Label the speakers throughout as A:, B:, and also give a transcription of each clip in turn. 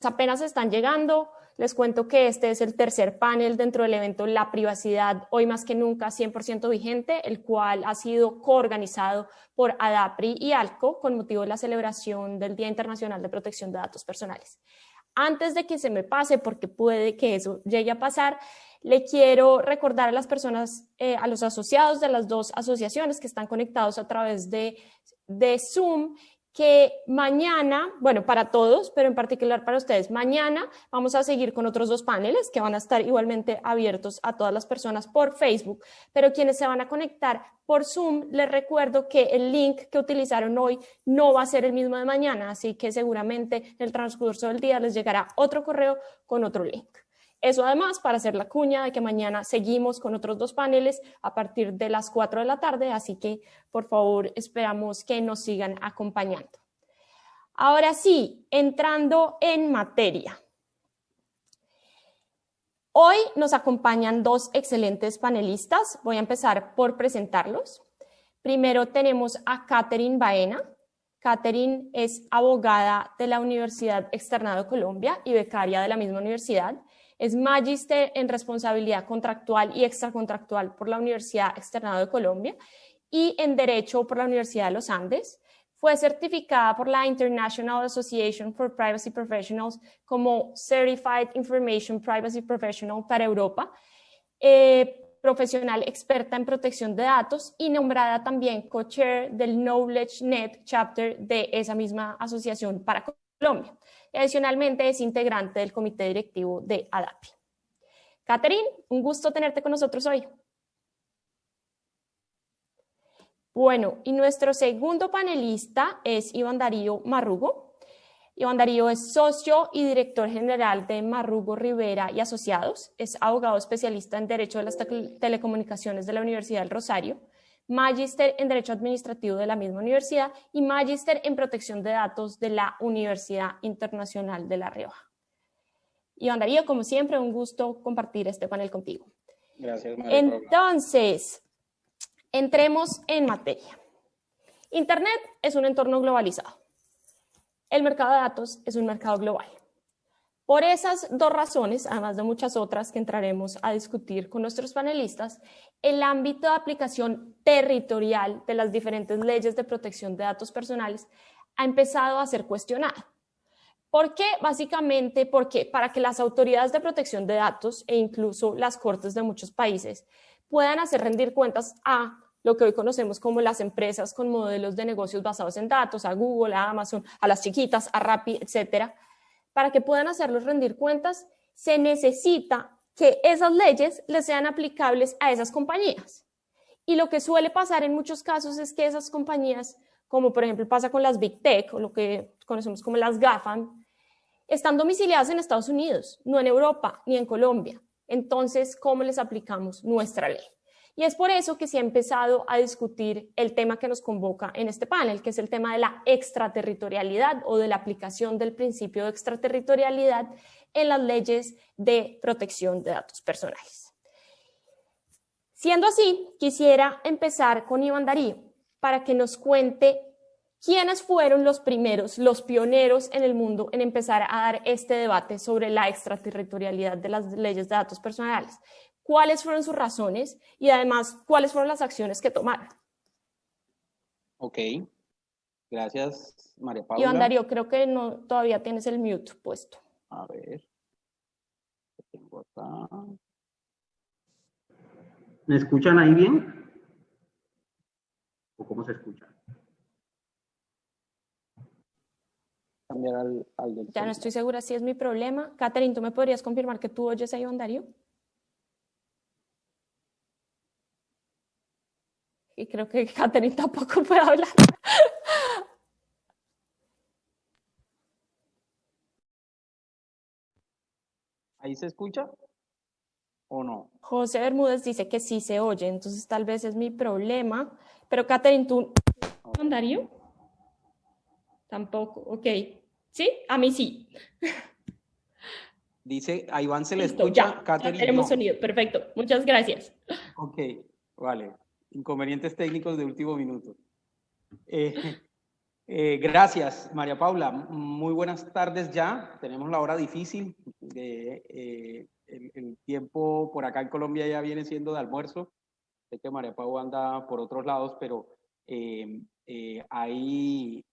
A: apenas están llegando, les cuento que este es el tercer panel dentro del evento La Privacidad, hoy más que nunca 100% vigente, el cual ha sido coorganizado por ADAPRI y ALCO con motivo de la celebración del Día Internacional de Protección de Datos Personales. Antes de que se me pase, porque puede que eso llegue a pasar, le quiero recordar a las personas, a los asociados de las dos asociaciones que están conectados a través de Zoom, que mañana, bueno, para todos, pero en particular para ustedes, mañana vamos a seguir con otros dos paneles que van a estar igualmente abiertos a todas las personas por Facebook, pero quienes se van a conectar por Zoom, les recuerdo que el link que utilizaron hoy no va a ser el mismo de mañana, así que seguramente en el transcurso del día les llegará otro correo con otro link. Eso además para hacer la cuña de que mañana seguimos con otros dos paneles a partir de las 4 de la tarde, así que por favor esperamos que nos sigan acompañando. Ahora sí, entrando en materia. Hoy nos acompañan dos excelentes panelistas, voy a empezar por presentarlos. Primero tenemos a Catherine Baena. Catherine es abogada de la Universidad Externado de Colombia y becaria de la misma universidad. Es magíster en responsabilidad contractual y extracontractual por la Universidad Externado de Colombia y en Derecho por la Universidad de los Andes. Fue certificada por la International Association for Privacy Professionals como Certified Information Privacy Professional para Europa, profesional experta en protección de datos y nombrada también co-chair del Knowledge Net Chapter de esa misma asociación para Colombia. Adicionalmente es integrante del comité directivo de ADAPRI. Catherine, un gusto tenerte con nosotros hoy. Bueno, y nuestro segundo panelista es Iván Darío Marrugo. Iván Darío es socio y director general de Marrugo Rivera y Asociados. Es abogado especialista en Derecho de las Telecomunicaciones de la Universidad del Rosario, magíster en Derecho Administrativo de la misma universidad y magíster en Protección de Datos de la Universidad Internacional de La Rioja. Iván Darío, como siempre, un gusto compartir este panel contigo.
B: Gracias, María.
A: Entonces, entremos en materia. Internet es un entorno globalizado. El mercado de datos es un mercado global. Por esas dos razones, además de muchas otras que entraremos a discutir con nuestros panelistas, el ámbito de aplicación territorial de las diferentes leyes de protección de datos personales ha empezado a ser cuestionado. ¿Por qué? Básicamente porque para que las autoridades de protección de datos e incluso las cortes de muchos países puedan hacer rendir cuentas a lo que hoy conocemos como las empresas con modelos de negocios basados en datos, a Google, a Amazon, a las chiquitas, a Rappi, etcétera, para que puedan hacerlos rendir cuentas, se necesita que esas leyes les sean aplicables a esas compañías. Y lo que suele pasar en muchos casos es que esas compañías, como por ejemplo pasa con las Big Tech, o lo que conocemos como las GAFAM, están domiciliadas en Estados Unidos, no en Europa ni en Colombia. Entonces, ¿cómo les aplicamos nuestra ley? Y es por eso que se ha empezado a discutir el tema que nos convoca en este panel, que es el tema de la extraterritorialidad o de la aplicación del principio de extraterritorialidad en las leyes de protección de datos personales. Siendo así, quisiera empezar con Iván Darío para que nos cuente quiénes fueron los primeros, los pioneros en el mundo en empezar a dar este debate sobre la extraterritorialidad de las leyes de datos personales. ¿Cuáles fueron sus razones? Y además, ¿cuáles fueron las acciones que tomaron?
B: Ok, gracias María Paula.
A: Iván Darío, creo que no, todavía tienes el mute puesto.
B: A ver, ¿qué tengo acá?
C: ¿Me escuchan ahí bien? ¿O cómo se escucha?
B: Cambiar al del
A: Ya no estoy segura si es mi problema. Catherine, ¿tú me podrías confirmar que tú oyes a Iván Darío? Y creo que Catherine tampoco puede hablar.
B: ¿Ahí se escucha o no?
A: José Bermúdez dice que sí se oye, entonces tal vez es mi problema. Pero Catherine, ¿tú Iván Darío? Tampoco, ok. ¿Sí? A mí sí.
B: Dice, a Iván se le
A: Listo,
B: escucha,
A: ya
B: Catherine
A: tenemos
B: no.
A: sonido, perfecto. Muchas gracias.
B: Ok, vale. Inconvenientes técnicos de último minuto. Gracias, María Paula. Muy buenas tardes ya. Tenemos la hora difícil. El tiempo por acá en Colombia ya viene siendo de almuerzo. Sé que María Paula anda por otros lados, pero hay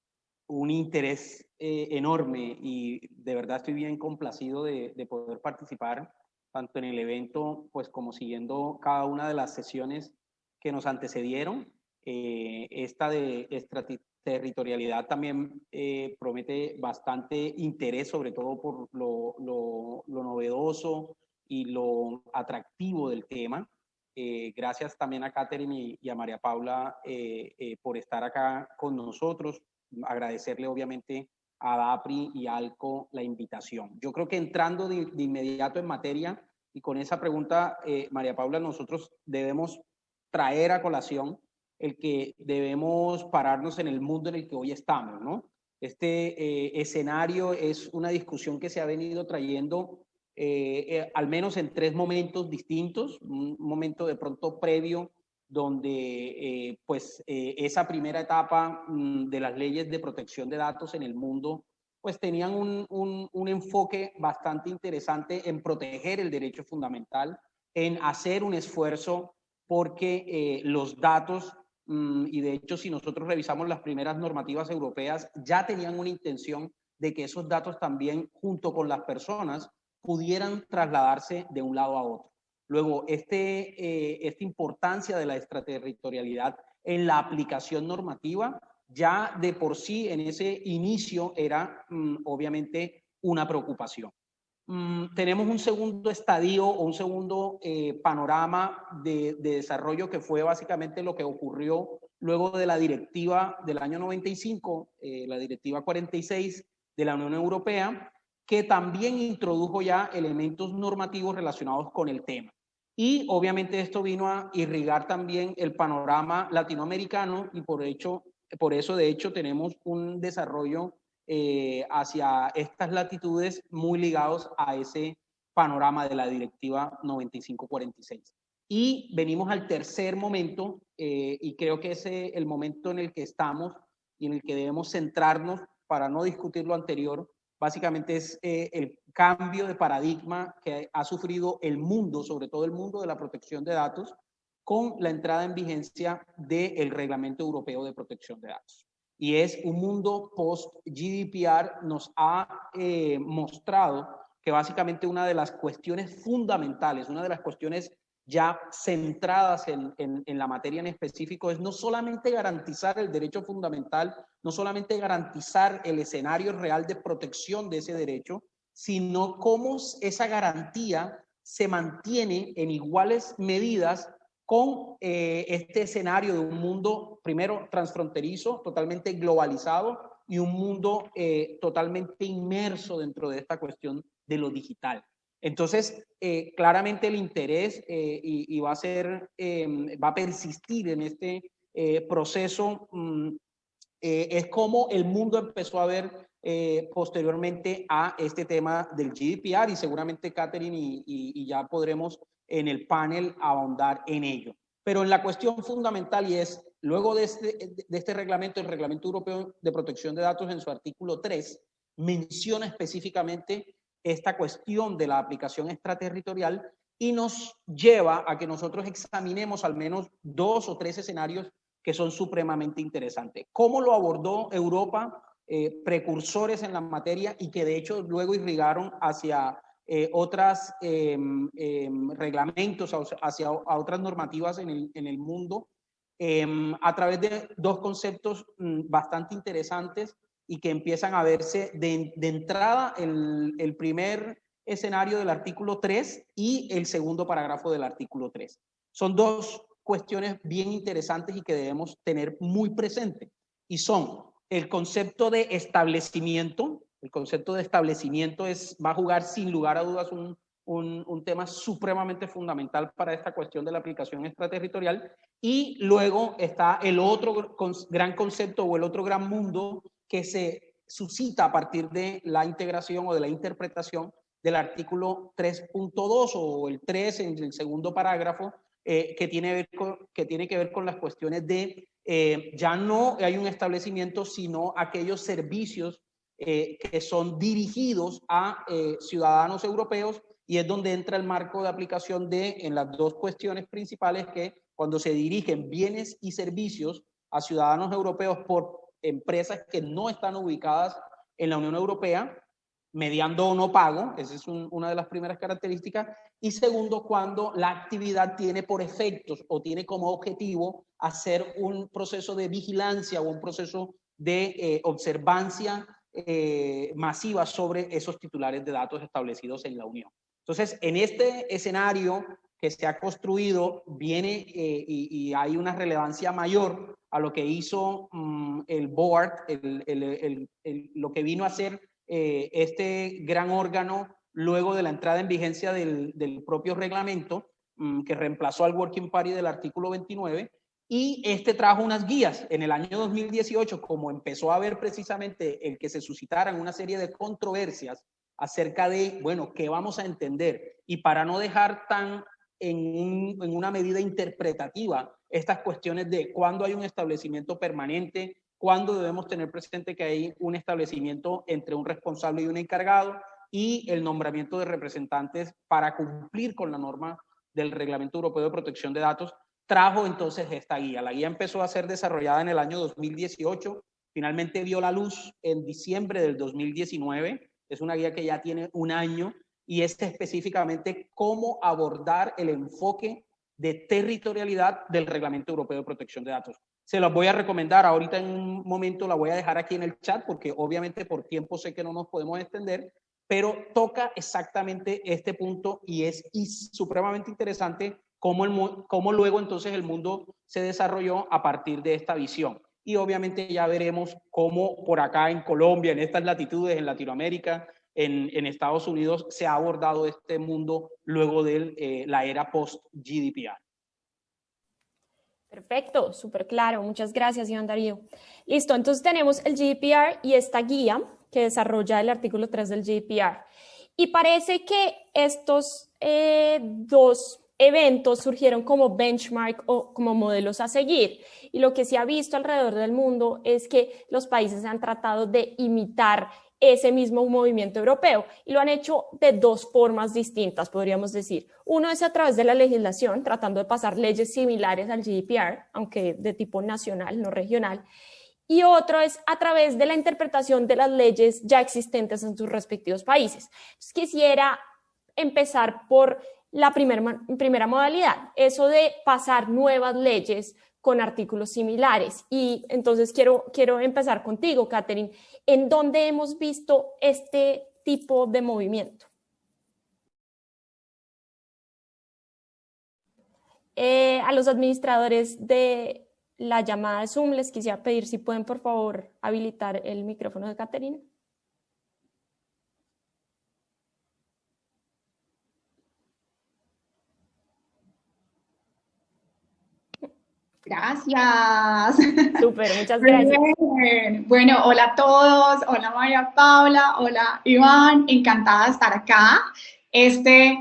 B: un interés enorme y de verdad estoy bien complacido de poder participar tanto en el evento pues como siguiendo cada una de las sesiones que nos antecedieron. Esta de extraterritorialidad también promete bastante interés, sobre todo por lo novedoso y lo atractivo del tema. Gracias también a Catherine y a María Paula por estar acá con nosotros. Agradecerle obviamente a DAPRI y ALCO la invitación. Yo creo que entrando de inmediato en materia y con esa pregunta, María Paula, nosotros debemos traer a colación el que debemos pararnos en el mundo en el que hoy estamos, ¿no? Este escenario es una discusión que se ha venido trayendo al menos en tres momentos distintos. Un momento de pronto previo donde esa primera etapa de las leyes de protección de datos en el mundo pues tenían un enfoque bastante interesante en proteger el derecho fundamental, en hacer un esfuerzo porque los datos, y de hecho si nosotros revisamos las primeras normativas europeas, ya tenían una intención de que esos datos también junto con las personas pudieran trasladarse de un lado a otro. Luego, esta importancia de la extraterritorialidad en la aplicación normativa ya de por sí en ese inicio era obviamente una preocupación. Tenemos un segundo estadio o un segundo panorama de desarrollo que fue básicamente lo que ocurrió luego de la directiva del año 95, la directiva 46 de la Unión Europea, que también introdujo ya elementos normativos relacionados con el tema. Y obviamente esto vino a irrigar también el panorama latinoamericano y por eso de hecho tenemos un desarrollo hacia estas latitudes muy ligados a ese panorama de la directiva 9546. Y venimos al tercer momento, y creo que es el momento en el que estamos y en el que debemos centrarnos para no discutir lo anterior. Básicamente es el cambio de paradigma que ha sufrido el mundo, sobre todo el mundo de la protección de datos, con la entrada en vigencia del Reglamento Europeo de Protección de Datos. Y es un mundo post-GDPR nos ha mostrado que básicamente una de las cuestiones fundamentales, una de las cuestiones ya centradas en la materia en específico es no solamente garantizar el derecho fundamental, no solamente garantizar el escenario real de protección de ese derecho, sino cómo esa garantía se mantiene en iguales medidas con este escenario de un mundo, primero, transfronterizo, totalmente globalizado, y un mundo totalmente inmerso dentro de esta cuestión de lo digital. Entonces, claramente el interés y va a persistir en este proceso. Es como el mundo empezó a ver posteriormente a este tema del GDPR y seguramente Catherine y ya podremos en el panel ahondar en ello. Pero en la cuestión fundamental y es, luego de este reglamento, el Reglamento Europeo de Protección de Datos en su artículo 3 menciona específicamente esta cuestión de la aplicación extraterritorial y nos lleva a que nosotros examinemos al menos 2 o 3 escenarios que son supremamente interesantes. ¿Cómo lo abordó Europa? Precursores en la materia y que de hecho luego irrigaron hacia otros reglamentos, hacia otras normativas en el mundo, a través de dos conceptos bastante interesantes y que empiezan a verse de entrada el primer escenario del artículo 3 y el segundo parágrafo del artículo 3. Son dos cuestiones bien interesantes y que debemos tener muy presente. Y son el concepto de establecimiento. El concepto de establecimiento va a jugar sin lugar a dudas un tema supremamente fundamental para esta cuestión de la aplicación extraterritorial. Y luego está el otro gran concepto o el otro gran mundo que se suscita a partir de la integración o de la interpretación del artículo 3.2 o el 3 en el segundo parágrafo, que tiene que ver con las cuestiones de ya no hay un establecimiento, sino aquellos servicios que son dirigidos a ciudadanos europeos, y es donde entra el marco de aplicación en las dos cuestiones principales, que cuando se dirigen bienes y servicios a ciudadanos europeos por empresas que no están ubicadas en la Unión Europea, mediando o no pago, esa es una de las primeras características, y segundo, cuando la actividad tiene por efectos o tiene como objetivo hacer un proceso de vigilancia o un proceso de observancia masiva sobre esos titulares de datos establecidos en la Unión. Entonces, en este escenario que se ha construido, viene y hay una relevancia mayor a lo que hizo el board, lo que vino a ser este gran órgano luego de la entrada en vigencia del propio reglamento, que reemplazó al Working Party del artículo 29, y este trajo unas guías en el año 2018, como empezó a haber precisamente el que se suscitaran una serie de controversias acerca de, bueno, ¿qué vamos a entender? Y para no dejar tan en una medida interpretativa estas cuestiones de cuándo hay un establecimiento permanente, cuándo debemos tener presente que hay un establecimiento entre un responsable y un encargado, y el nombramiento de representantes para cumplir con la norma del Reglamento Europeo de Protección de Datos, trajo entonces esta guía. La guía empezó a ser desarrollada en el año 2018, finalmente vio la luz en diciembre del 2019, es una guía que ya tiene un año, y es específicamente cómo abordar el enfoque de territorialidad del Reglamento Europeo de Protección de Datos. Se los voy a recomendar, ahorita en un momento la voy a dejar aquí en el chat, porque obviamente por tiempo sé que no nos podemos extender, pero toca exactamente este punto, y es supremamente interesante cómo luego entonces el mundo se desarrolló a partir de esta visión. Y obviamente ya veremos cómo por acá en Colombia, en estas latitudes, en Latinoamérica, en Estados Unidos, se ha abordado este mundo luego de la era post-GDPR.
A: Perfecto, súper claro. Muchas gracias, Iván Darío. Listo, entonces tenemos el GDPR y esta guía que desarrolla el artículo 3 del GDPR. Y parece que estos dos eventos surgieron como benchmark o como modelos a seguir. Y lo que se ha visto alrededor del mundo es que los países han tratado de imitar ese mismo movimiento europeo, y lo han hecho de dos formas distintas, podríamos decir. Uno es a través de la legislación, tratando de pasar leyes similares al GDPR, aunque de tipo nacional, no regional, y otro es a través de la interpretación de las leyes ya existentes en sus respectivos países. Entonces, quisiera empezar por la primera modalidad, eso de pasar nuevas leyes con artículos similares. Y entonces quiero empezar contigo, Catherine. ¿En dónde hemos visto este tipo de movimiento? A los administradores de la llamada de Zoom les quisiera pedir si pueden, por favor, habilitar el micrófono de Catherine.
D: Gracias.
A: Súper, muchas gracias.
D: Bien. Bueno, hola a todos, hola María Paula, hola Iván, encantada de estar acá.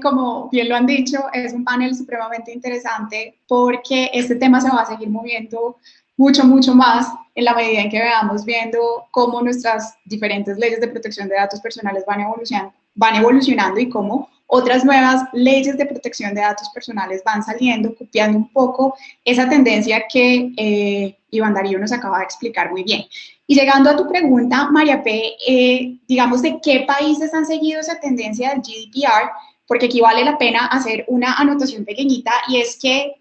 D: Como bien lo han dicho, es un panel supremamente interesante porque este tema se va a seguir moviendo mucho, mucho más en la medida en que veamos viendo cómo nuestras diferentes leyes de protección de datos personales van evolucionando y cómo otras nuevas leyes de protección de datos personales van saliendo, copiando un poco esa tendencia que Iván Darío nos acaba de explicar muy bien. Y llegando a tu pregunta, María P., digamos, ¿de qué países han seguido esa tendencia del GDPR? Porque aquí vale la pena hacer una anotación pequeñita, y es que,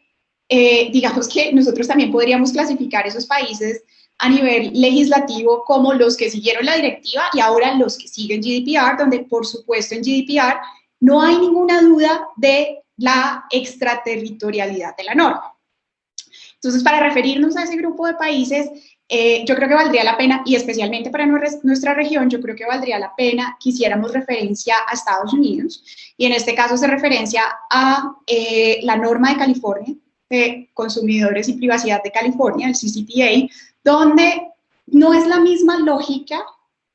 D: digamos que nosotros también podríamos clasificar esos países a nivel legislativo como los que siguieron la directiva y ahora los que siguen GDPR, donde por supuesto en GDPR no hay ninguna duda de la extraterritorialidad de la norma. Entonces, para referirnos a ese grupo de países, yo creo que valdría la pena, y especialmente para nuestra región, yo creo que valdría la pena que hiciéramos referencia a Estados Unidos, y en este caso se referencia a la norma de California, de Consumidores y Privacidad de California, el CCPA, donde no es la misma lógica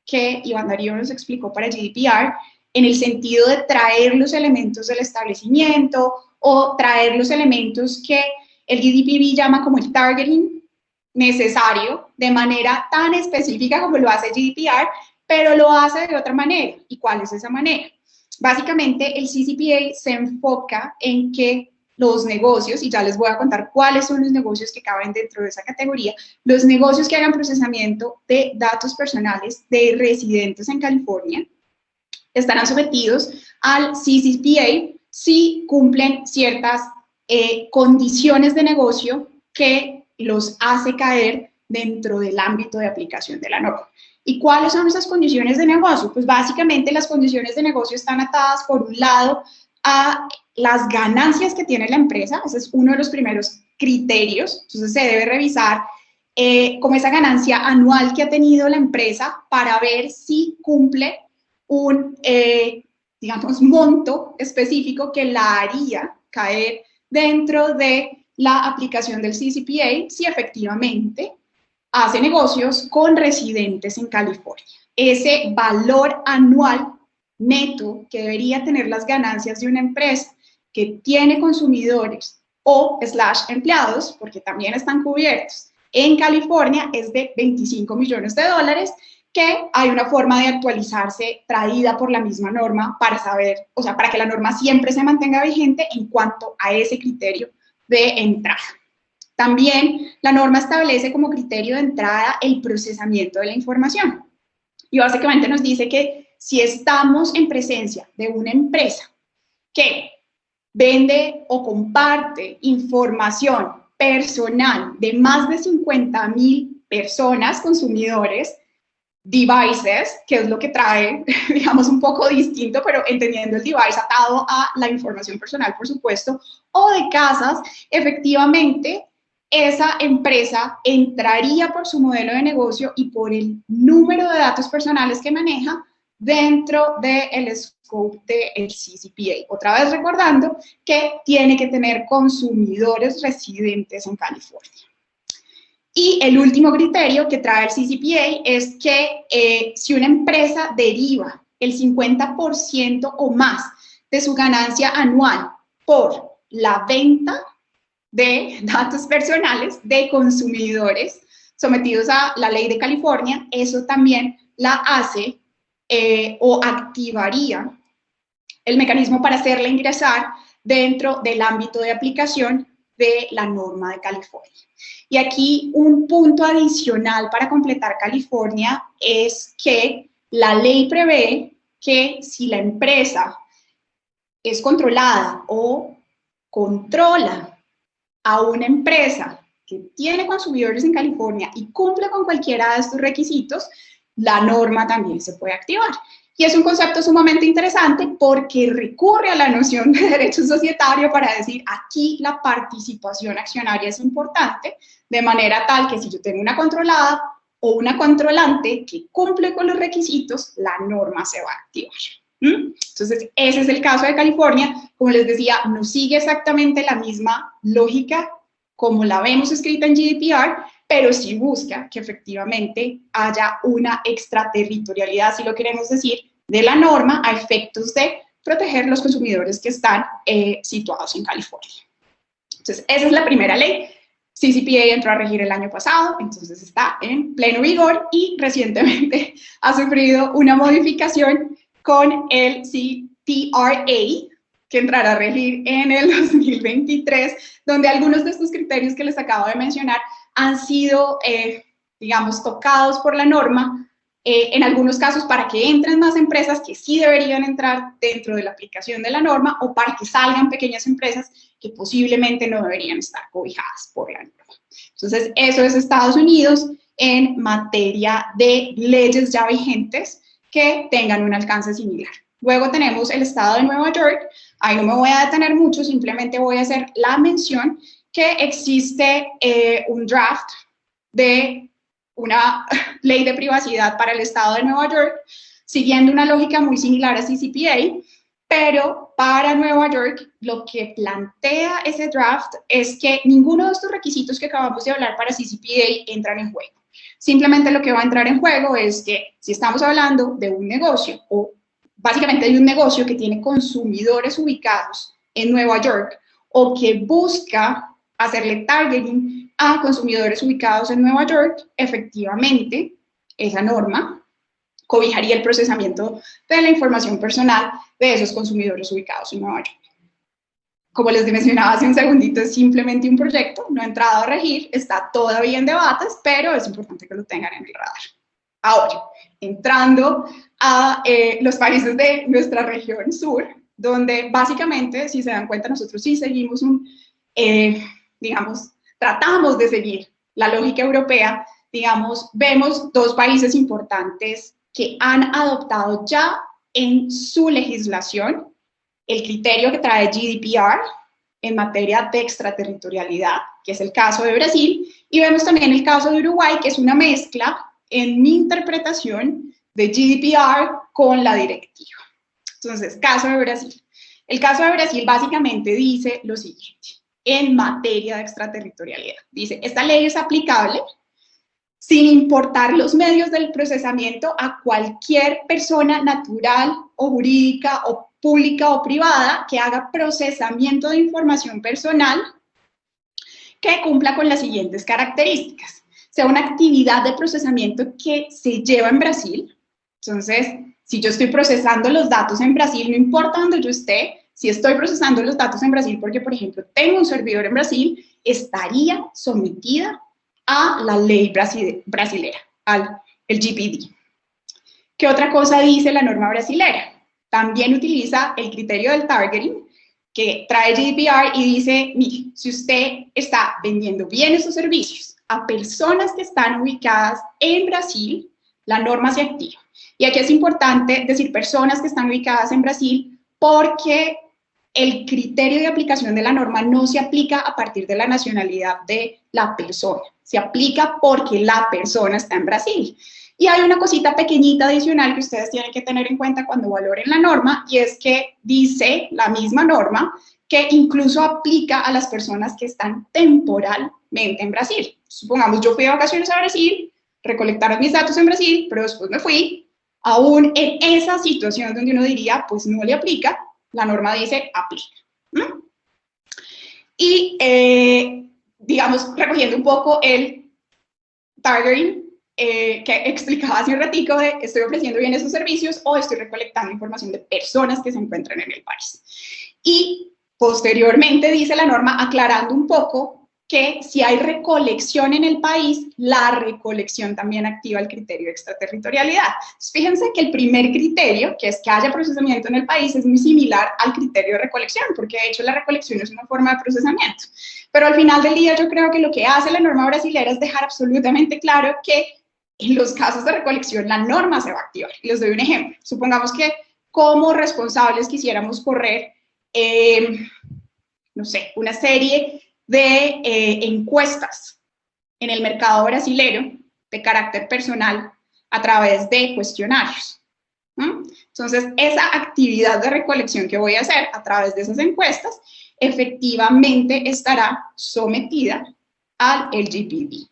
D: que Iván Darío nos explicó para GDPR, en el sentido de traer los elementos del establecimiento o traer los elementos que el GDPR llama como el targeting necesario de manera tan específica como lo hace GDPR, pero lo hace de otra manera. ¿Y cuál es esa manera? Básicamente, el CCPA se enfoca en que los negocios, y ya les voy a contar cuáles son los negocios que caben dentro de esa categoría, los negocios que hagan procesamiento de datos personales de residentes en California estarán sometidos al CCPA si cumplen ciertas condiciones de negocio que los hace caer dentro del ámbito de aplicación de la norma. ¿Y cuáles son esas condiciones de negocio? Pues básicamente las condiciones de negocio están atadas, por un lado, a las ganancias que tiene la empresa. Ese es uno de los primeros criterios. Entonces se debe revisar como esa ganancia anual que ha tenido la empresa para ver si cumple un, digamos, monto específico que la haría caer dentro de la aplicación del CCPA, si efectivamente hace negocios con residentes en California. Ese valor anual neto que debería tener las ganancias de una empresa que tiene consumidores o / empleados, porque también están cubiertos en California, es de $25 millones, que hay una forma de actualizarse traída por la misma norma para saber, o sea, para que la norma siempre se mantenga vigente en cuanto a ese criterio de entrada. También la norma establece como criterio de entrada el procesamiento de la información. Y básicamente nos dice que si estamos en presencia de una empresa que vende o comparte información personal de más de 50,000 personas, consumidores, devices, que es lo que trae, digamos, un poco distinto, pero entendiendo el device atado a la información personal, por supuesto, o de casas, efectivamente, esa empresa entraría por su modelo de negocio y por el número de datos personales que maneja dentro del scope del CCPA. Otra vez recordando que tiene que tener consumidores residentes en California. Y el último criterio que trae el CCPA es que si una empresa deriva el 50% o más de su ganancia anual por la venta de datos personales de consumidores sometidos a la ley de California, eso también la hace o activaría el mecanismo para hacerla ingresar dentro del ámbito de aplicación de la norma de California. Y aquí un punto adicional para completar California es que la ley prevé que si la empresa es controlada o controla a una empresa que tiene consumidores en California y cumple con cualquiera de estos requisitos, la norma también se puede activar. Y es un concepto sumamente interesante porque recurre a la noción de derecho societario para decir aquí la participación accionaria es importante, de manera tal que si yo tengo una controlada o una controlante que cumple con los requisitos, la norma se va a activar. Entonces, ese es el caso de California. Como les decía, no sigue exactamente la misma lógica como la vemos escrita en GDPR, pero sí busca que efectivamente haya una extraterritorialidad, si lo queremos decir, de la norma a efectos de proteger los consumidores que están situados en California. Entonces, esa es la primera ley. CCPA entró a regir el año pasado, entonces está en pleno vigor y recientemente ha sufrido una modificación con el CTRA, que entrará a regir en el 2023, donde algunos de estos criterios que les acabo de mencionar han sido, digamos, tocados por la norma, en algunos casos para que entren más empresas que sí deberían entrar dentro de la aplicación de la norma o para que salgan pequeñas empresas que posiblemente no deberían estar cobijadas por la norma. Entonces, eso es Estados Unidos en materia de leyes ya vigentes que tengan un alcance similar. Luego tenemos el estado de Nueva York. Ahí no me voy a detener mucho, simplemente voy a hacer la mención que existe un draft de una ley de privacidad para el estado de Nueva York, siguiendo una lógica muy similar a CCPA, pero para Nueva York lo que plantea ese draft es que ninguno de estos requisitos que acabamos de hablar para CCPA entran en juego. Simplemente lo que va a entrar en juego es que si estamos hablando de un negocio, o básicamente de un negocio que tiene consumidores ubicados en Nueva York, o que busca hacerle targeting a consumidores ubicados en Nueva York, efectivamente, esa norma cobijaría el procesamiento de la información personal de esos consumidores ubicados en Nueva York. Como les mencionaba hace un segundito, es simplemente un proyecto, no ha entrado a regir, está todavía en debates, pero es importante que lo tengan en el radar. Ahora, entrando a los países de nuestra región sur, donde básicamente, si se dan cuenta, nosotros sí seguimos digamos, tratamos de seguir la lógica europea, digamos, vemos dos países importantes que han adoptado ya en su legislación el criterio que trae GDPR en materia de extraterritorialidad, que es el caso de Brasil, y vemos también el caso de Uruguay, que es una mezcla, en mi interpretación, de GDPR con la directiva. Entonces, caso de Brasil. El caso de Brasil básicamente dice lo siguiente, en materia de extraterritorialidad. Dice, esta ley es aplicable sin importar los medios del procesamiento a cualquier persona natural o jurídica o pública o privada que haga procesamiento de información personal que cumpla con las siguientes características. Sea una actividad de procesamiento que se lleva en Brasil. Entonces, si yo estoy procesando los datos en Brasil, no importa dónde yo esté, si estoy procesando los datos en Brasil porque, por ejemplo, tengo un servidor en Brasil, estaría sometida a la ley brasilera, al GPD. ¿Qué otra cosa dice la norma brasilera? También utiliza el criterio del targeting que trae GDPR y dice, mire, si usted está vendiendo bienes o servicios a personas que están ubicadas en Brasil, la norma se activa. Y aquí es importante decir personas que están ubicadas en Brasil porque el criterio de aplicación de la norma no se aplica a partir de la nacionalidad de la persona, se aplica porque la persona está en Brasil. Y hay una cosita pequeñita adicional que ustedes tienen que tener en cuenta cuando valoren la norma, y es que dice la misma norma que incluso aplica a las personas que están temporalmente en Brasil. Supongamos, yo fui de vacaciones a Brasil, recolectaron mis datos en Brasil, pero después me fui. Aún en esa situación donde uno diría, pues no le aplica, la norma dice aplica. Y, digamos, recogiendo un poco el targeting, que explicaba hace un ratico de estoy ofreciendo bienes o servicios o estoy recolectando información de personas que se encuentran en el país. Y posteriormente dice la norma, aclarando un poco, que si hay recolección en el país, la recolección también activa el criterio de extraterritorialidad. Entonces, fíjense que el primer criterio, que es que haya procesamiento en el país, es muy similar al criterio de recolección, porque de hecho la recolección es una forma de procesamiento. Pero al final del día yo creo que lo que hace la norma brasilera es dejar absolutamente claro que en los casos de recolección la norma se va a activar. Y les doy un ejemplo. Supongamos que como responsables quisiéramos correr, no sé, una serie de encuestas en el mercado brasilero de carácter personal a través de cuestionarios. Entonces, esa actividad de recolección que voy a hacer a través de esas encuestas efectivamente estará sometida al GDPR.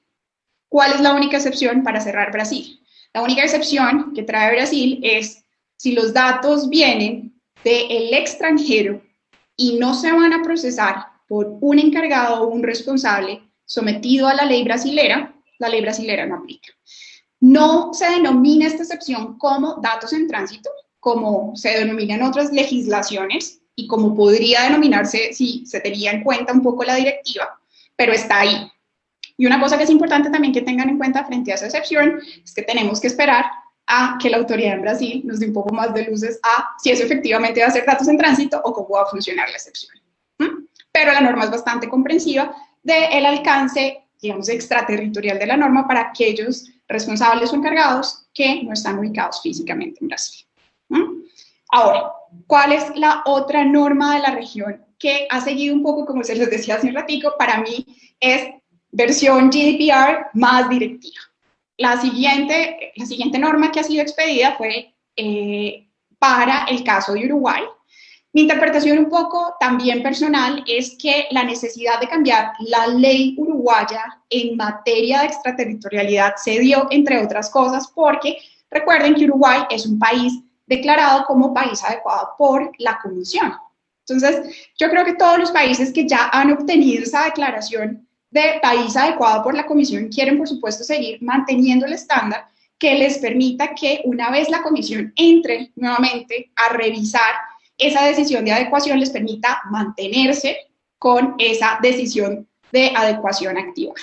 D: ¿Cuál es la única excepción para cerrar Brasil? La única excepción que trae Brasil es si los datos vienen del extranjero y no se van a procesar por un encargado o un responsable sometido a la ley brasilera no aplica. No se denomina esta excepción como datos en tránsito, como se denomina en otras legislaciones y como podría denominarse si se tenía en cuenta un poco la directiva, pero está ahí. Y una cosa que es importante también que tengan en cuenta frente a esa excepción es que tenemos que esperar a que la autoridad en Brasil nos dé un poco más de luces a si eso efectivamente va a ser datos en tránsito o cómo va a funcionar la excepción. Pero la norma es bastante comprensiva del alcance, digamos, extraterritorial de la norma para aquellos responsables o encargados que no están ubicados físicamente en Brasil. Ahora, ¿cuál es la otra norma de la región que ha seguido un poco, como se les decía hace un ratico, para mí es versión GDPR más directiva? La siguiente norma que ha sido expedida fue para el caso de Uruguay. Mi interpretación un poco también personal es que la necesidad de cambiar la ley uruguaya en materia de extraterritorialidad se dio, entre otras cosas, porque recuerden que Uruguay es un país declarado como país adecuado por la Comisión. Entonces, yo creo que todos los países que ya han obtenido esa declaración de país adecuado por la Comisión quieren, por supuesto, seguir manteniendo el estándar que les permita que una vez la Comisión entre nuevamente a revisar esa decisión de adecuación, les permita mantenerse con esa decisión de adecuación activada.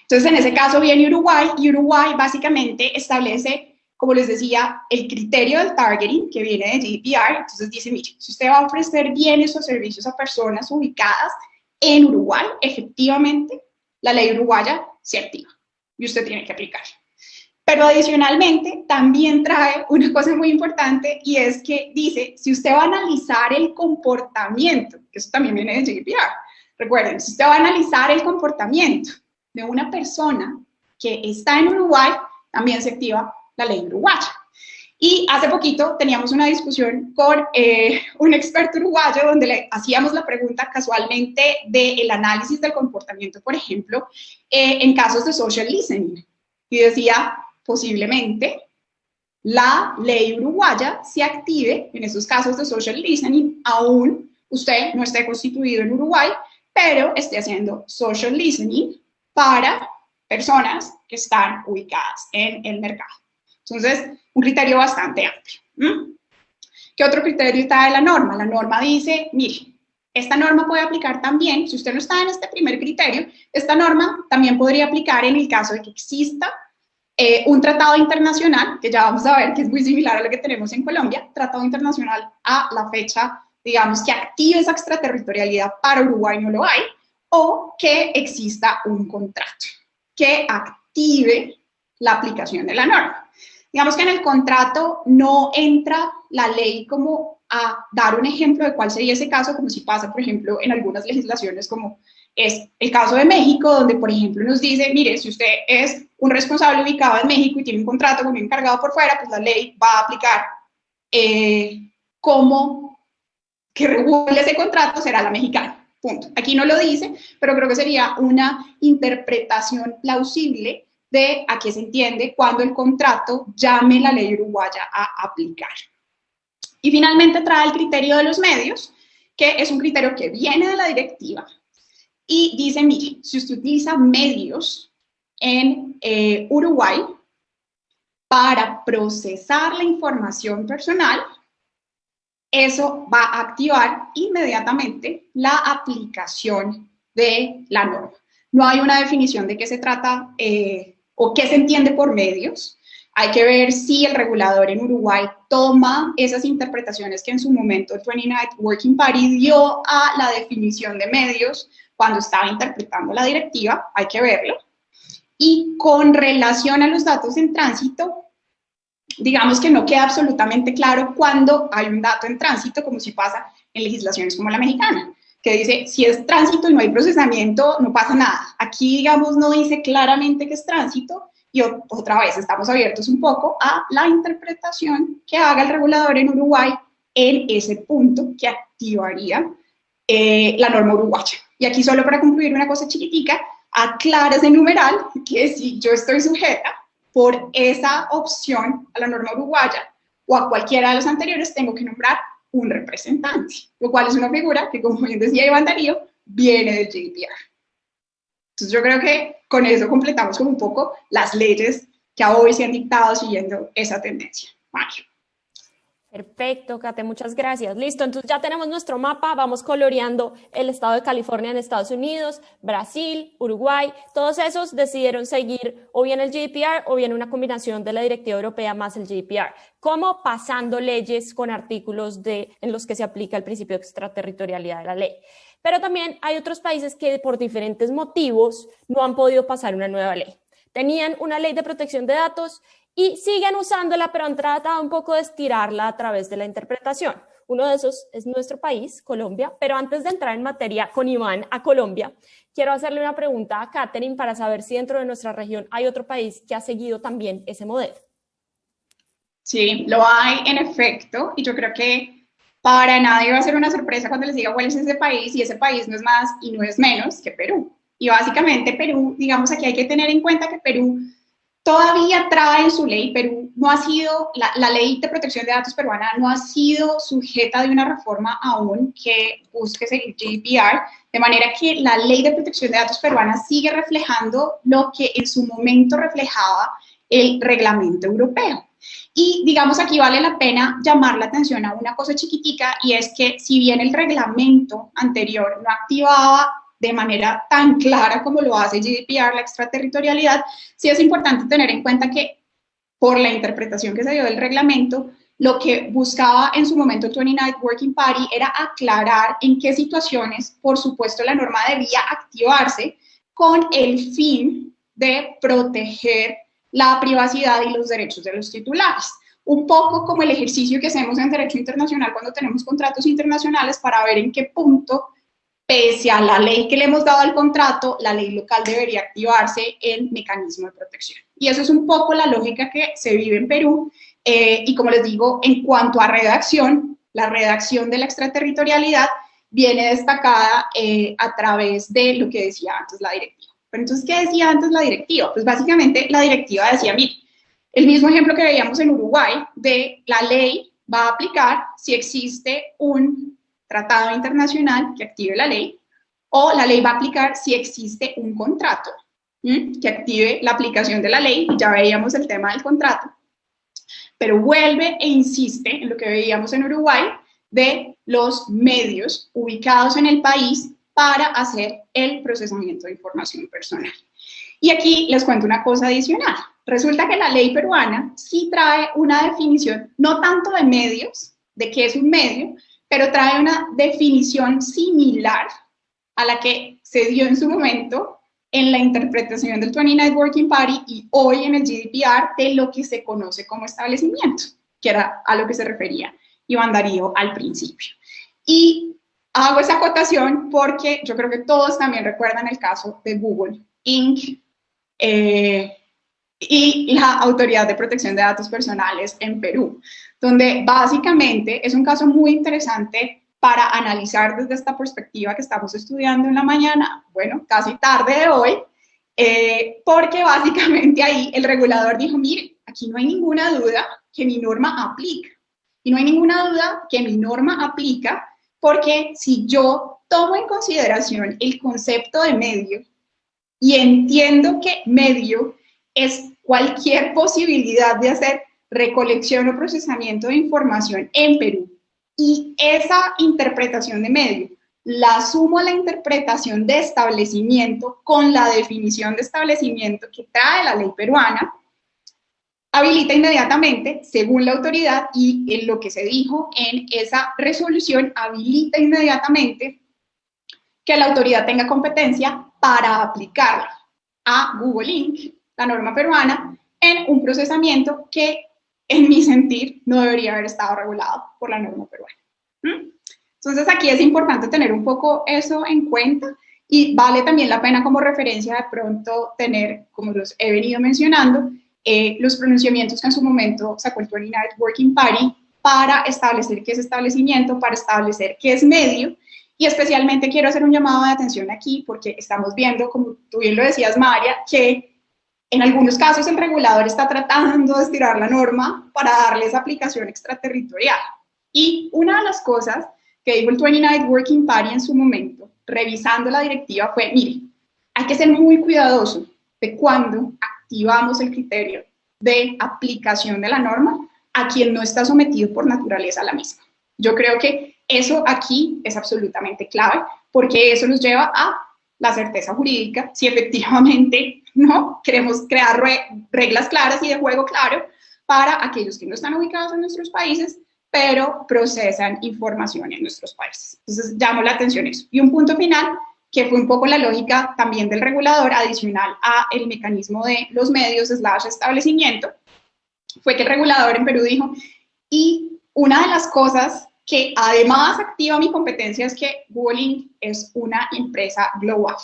D: Entonces, en ese caso viene Uruguay, y Uruguay básicamente establece, como les decía, el criterio del targeting que viene de GDPR. Entonces dice, mire, si usted va a ofrecer bienes o servicios a personas ubicadas en Uruguay, efectivamente, la ley uruguaya se activa y usted tiene que aplicar. Pero adicionalmente, también trae una cosa muy importante, y es que dice, si usted va a analizar el comportamiento, que eso también viene de GDPR, recuerden, si usted va a analizar el comportamiento de una persona que está en Uruguay, también se activa la ley uruguaya. Y hace poquito teníamos una discusión con un experto uruguayo donde le hacíamos la pregunta casualmente del análisis del comportamiento, por ejemplo, en casos de social listening. Y decía, posiblemente la ley uruguaya se active en esos casos de social listening, aún usted no esté constituido en Uruguay, pero esté haciendo social listening para personas que están ubicadas en el mercado. Entonces, un criterio bastante amplio. ¿Qué otro criterio está de la norma? La norma dice, mire, esta norma puede aplicar también, si usted no está en este primer criterio, esta norma también podría aplicar en el caso de que exista un tratado internacional, que ya vamos a ver que es muy similar a lo que tenemos en Colombia, tratado internacional a la fecha, digamos, que active esa extraterritorialidad para Uruguay no lo hay, o que exista un contrato que active la aplicación de la norma. Digamos que en el contrato no entra la ley como a dar un ejemplo de cuál sería ese caso, como si pasa, por ejemplo, en algunas legislaciones, como es el caso de México, donde, por ejemplo, nos dice, mire, si usted es un responsable ubicado en México y tiene un contrato con un encargado por fuera, pues la ley va a aplicar como que regule ese contrato será la mexicana, punto. Aquí no lo dice, pero creo que sería una interpretación plausible de a qué se entiende cuando el contrato llame la ley uruguaya a aplicar. Y finalmente trae el criterio de los medios, que es un criterio que viene de la directiva, y dice, mire, si usted utiliza medios en Uruguay para procesar la información personal, eso va a activar inmediatamente la aplicación de la norma. No hay una definición de qué se trata o qué se entiende por medios. Hay que ver si el regulador en Uruguay toma esas interpretaciones que en su momento el 29th Working Party dio a la definición de medios cuando estaba interpretando la directiva, hay que verlo. Y con relación a los datos en tránsito, digamos que no queda absolutamente claro cuando hay un dato en tránsito, como si pasa en legislaciones como la mexicana, que dice, si es tránsito y no hay procesamiento, no pasa nada. Aquí, digamos, no dice claramente que es tránsito, y otra vez estamos abiertos un poco a la interpretación que haga el regulador en Uruguay en ese punto que activaría la norma uruguaya. Y aquí solo para concluir una cosa chiquitica, aclara ese numeral que si yo estoy sujeta por esa opción a la norma uruguaya o a cualquiera de los anteriores, tengo que nombrar un representante, lo cual es una figura que, como bien decía Iván Darío, viene del GDPR. Entonces yo creo que con eso completamos como un poco las leyes que hoy se han dictado siguiendo esa tendencia. Mario.
A: Perfecto, Kate, muchas gracias. Listo, entonces ya tenemos nuestro mapa, vamos coloreando el estado de California en Estados Unidos, Brasil, Uruguay, todos esos decidieron seguir o bien el GDPR o bien una combinación de la Directiva Europea más el GDPR, como pasando leyes con artículos en los que se aplica el principio de extraterritorialidad de la ley. Pero también hay otros países que por diferentes motivos no han podido pasar una nueva ley. Tenían una ley de protección de datos y siguen usándola, pero han tratado un poco de estirarla a través de la interpretación. Uno de esos es nuestro país, Colombia, pero antes de entrar en materia con Iván a Colombia, quiero hacerle una pregunta a Catherine para saber si dentro de nuestra región hay otro país que ha seguido también ese modelo.
D: Sí, lo hay en efecto, y yo creo que para nadie va a ser una sorpresa cuando les diga cuál es ese país, y ese país no es más y no es menos que Perú. Y básicamente Perú, digamos, aquí hay que tener en cuenta que Perú todavía trae en su ley, Perú no ha sido, la ley de protección de datos peruana no ha sido sujeta de una reforma aún que busque seguir GDPR, de manera que la ley de protección de datos peruana sigue reflejando lo que en su momento reflejaba el reglamento europeo. Y digamos aquí vale la pena llamar la atención a una cosa chiquitica, y es que si bien el reglamento anterior no activaba de manera tan clara como lo hace GDPR la extraterritorialidad, sí es importante tener en cuenta que por la interpretación que se dio del reglamento, lo que buscaba en su momento el 29th Working Party era aclarar en qué situaciones, por supuesto, la norma debía activarse con el fin de proteger la privacidad y los derechos de los titulares. Un poco como el ejercicio que hacemos en derecho internacional cuando tenemos contratos internacionales para ver en qué punto, pese a la ley que le hemos dado al contrato, la ley local debería activarse el mecanismo de protección. Y eso es un poco la lógica que se vive en Perú. Y como les digo, en cuanto a redacción, la redacción de la extraterritorialidad viene destacada a través de lo que decía antes la directiva. Pero entonces, ¿qué decía antes la directiva? Pues básicamente la directiva decía, mire, el mismo ejemplo que veíamos en Uruguay, de la ley va a aplicar si existe un tratado internacional que active la ley, o la ley va a aplicar si existe un contrato que active la aplicación de la ley, y ya veíamos el tema del contrato, pero vuelve e insiste en lo que veíamos en Uruguay de los medios ubicados en el país para hacer el procesamiento de información personal. Y aquí les cuento una cosa adicional. Resulta que la ley peruana sí trae una definición, no tanto de medios, de qué es un medio, pero trae una definición similar a la que se dio en su momento en la interpretación del 29th Working Party y hoy en el GDPR de lo que se conoce como establecimiento, que era a lo que se refería Iván Darío al principio. Y hago esa acotación porque yo creo que todos también recuerdan el caso de Google Inc. Y la Autoridad de Protección de Datos Personales en Perú, donde básicamente es un caso muy interesante para analizar desde esta perspectiva que estamos estudiando en la mañana, bueno, casi tarde de hoy, porque básicamente ahí el regulador dijo, mire, aquí no hay ninguna duda que mi norma aplica, y no hay ninguna duda que mi norma aplica porque si yo tomo en consideración el concepto de medio y entiendo que medio es cualquier posibilidad de hacer recolección o procesamiento de información en Perú, y esa interpretación de medio la sumo a la interpretación de establecimiento con la definición de establecimiento que trae la ley peruana, habilita inmediatamente, según la autoridad y en lo que se dijo en esa resolución, habilita inmediatamente que la autoridad tenga competencia para aplicarla a Google Inc., la norma peruana, en un procesamiento que, en mi sentir, no debería haber estado regulado por la norma peruana. Entonces, aquí es importante tener un poco eso en cuenta, y vale también la pena como referencia de pronto tener, como los he venido mencionando, los pronunciamientos que en su momento sacó el 29th Working Party para establecer qué es establecimiento, para establecer qué es medio, y especialmente quiero hacer un llamado de atención aquí porque estamos viendo, como tú bien lo decías, María, que en algunos casos el regulador está tratando de estirar la norma para darle esa aplicación extraterritorial. Y una de las cosas que dijo el 29th Working Party en su momento, revisando la directiva, fue, mire, hay que ser muy cuidadoso de cuándo activamos el criterio de aplicación de la norma a quien no está sometido por naturaleza a la misma. Yo creo que eso aquí es absolutamente clave, porque eso nos lleva a la certeza jurídica, si efectivamente no queremos crear reglas claras y de juego claro para aquellos que no están ubicados en nuestros países, pero procesan información en nuestros países. Entonces, llamo la atención eso. Y un punto final, que fue un poco la lógica también del regulador, adicional a el mecanismo de los medios / establecimiento, fue que el regulador en Perú dijo, y una de las cosas que además activa mi competencia es que Google Inc. es una empresa global.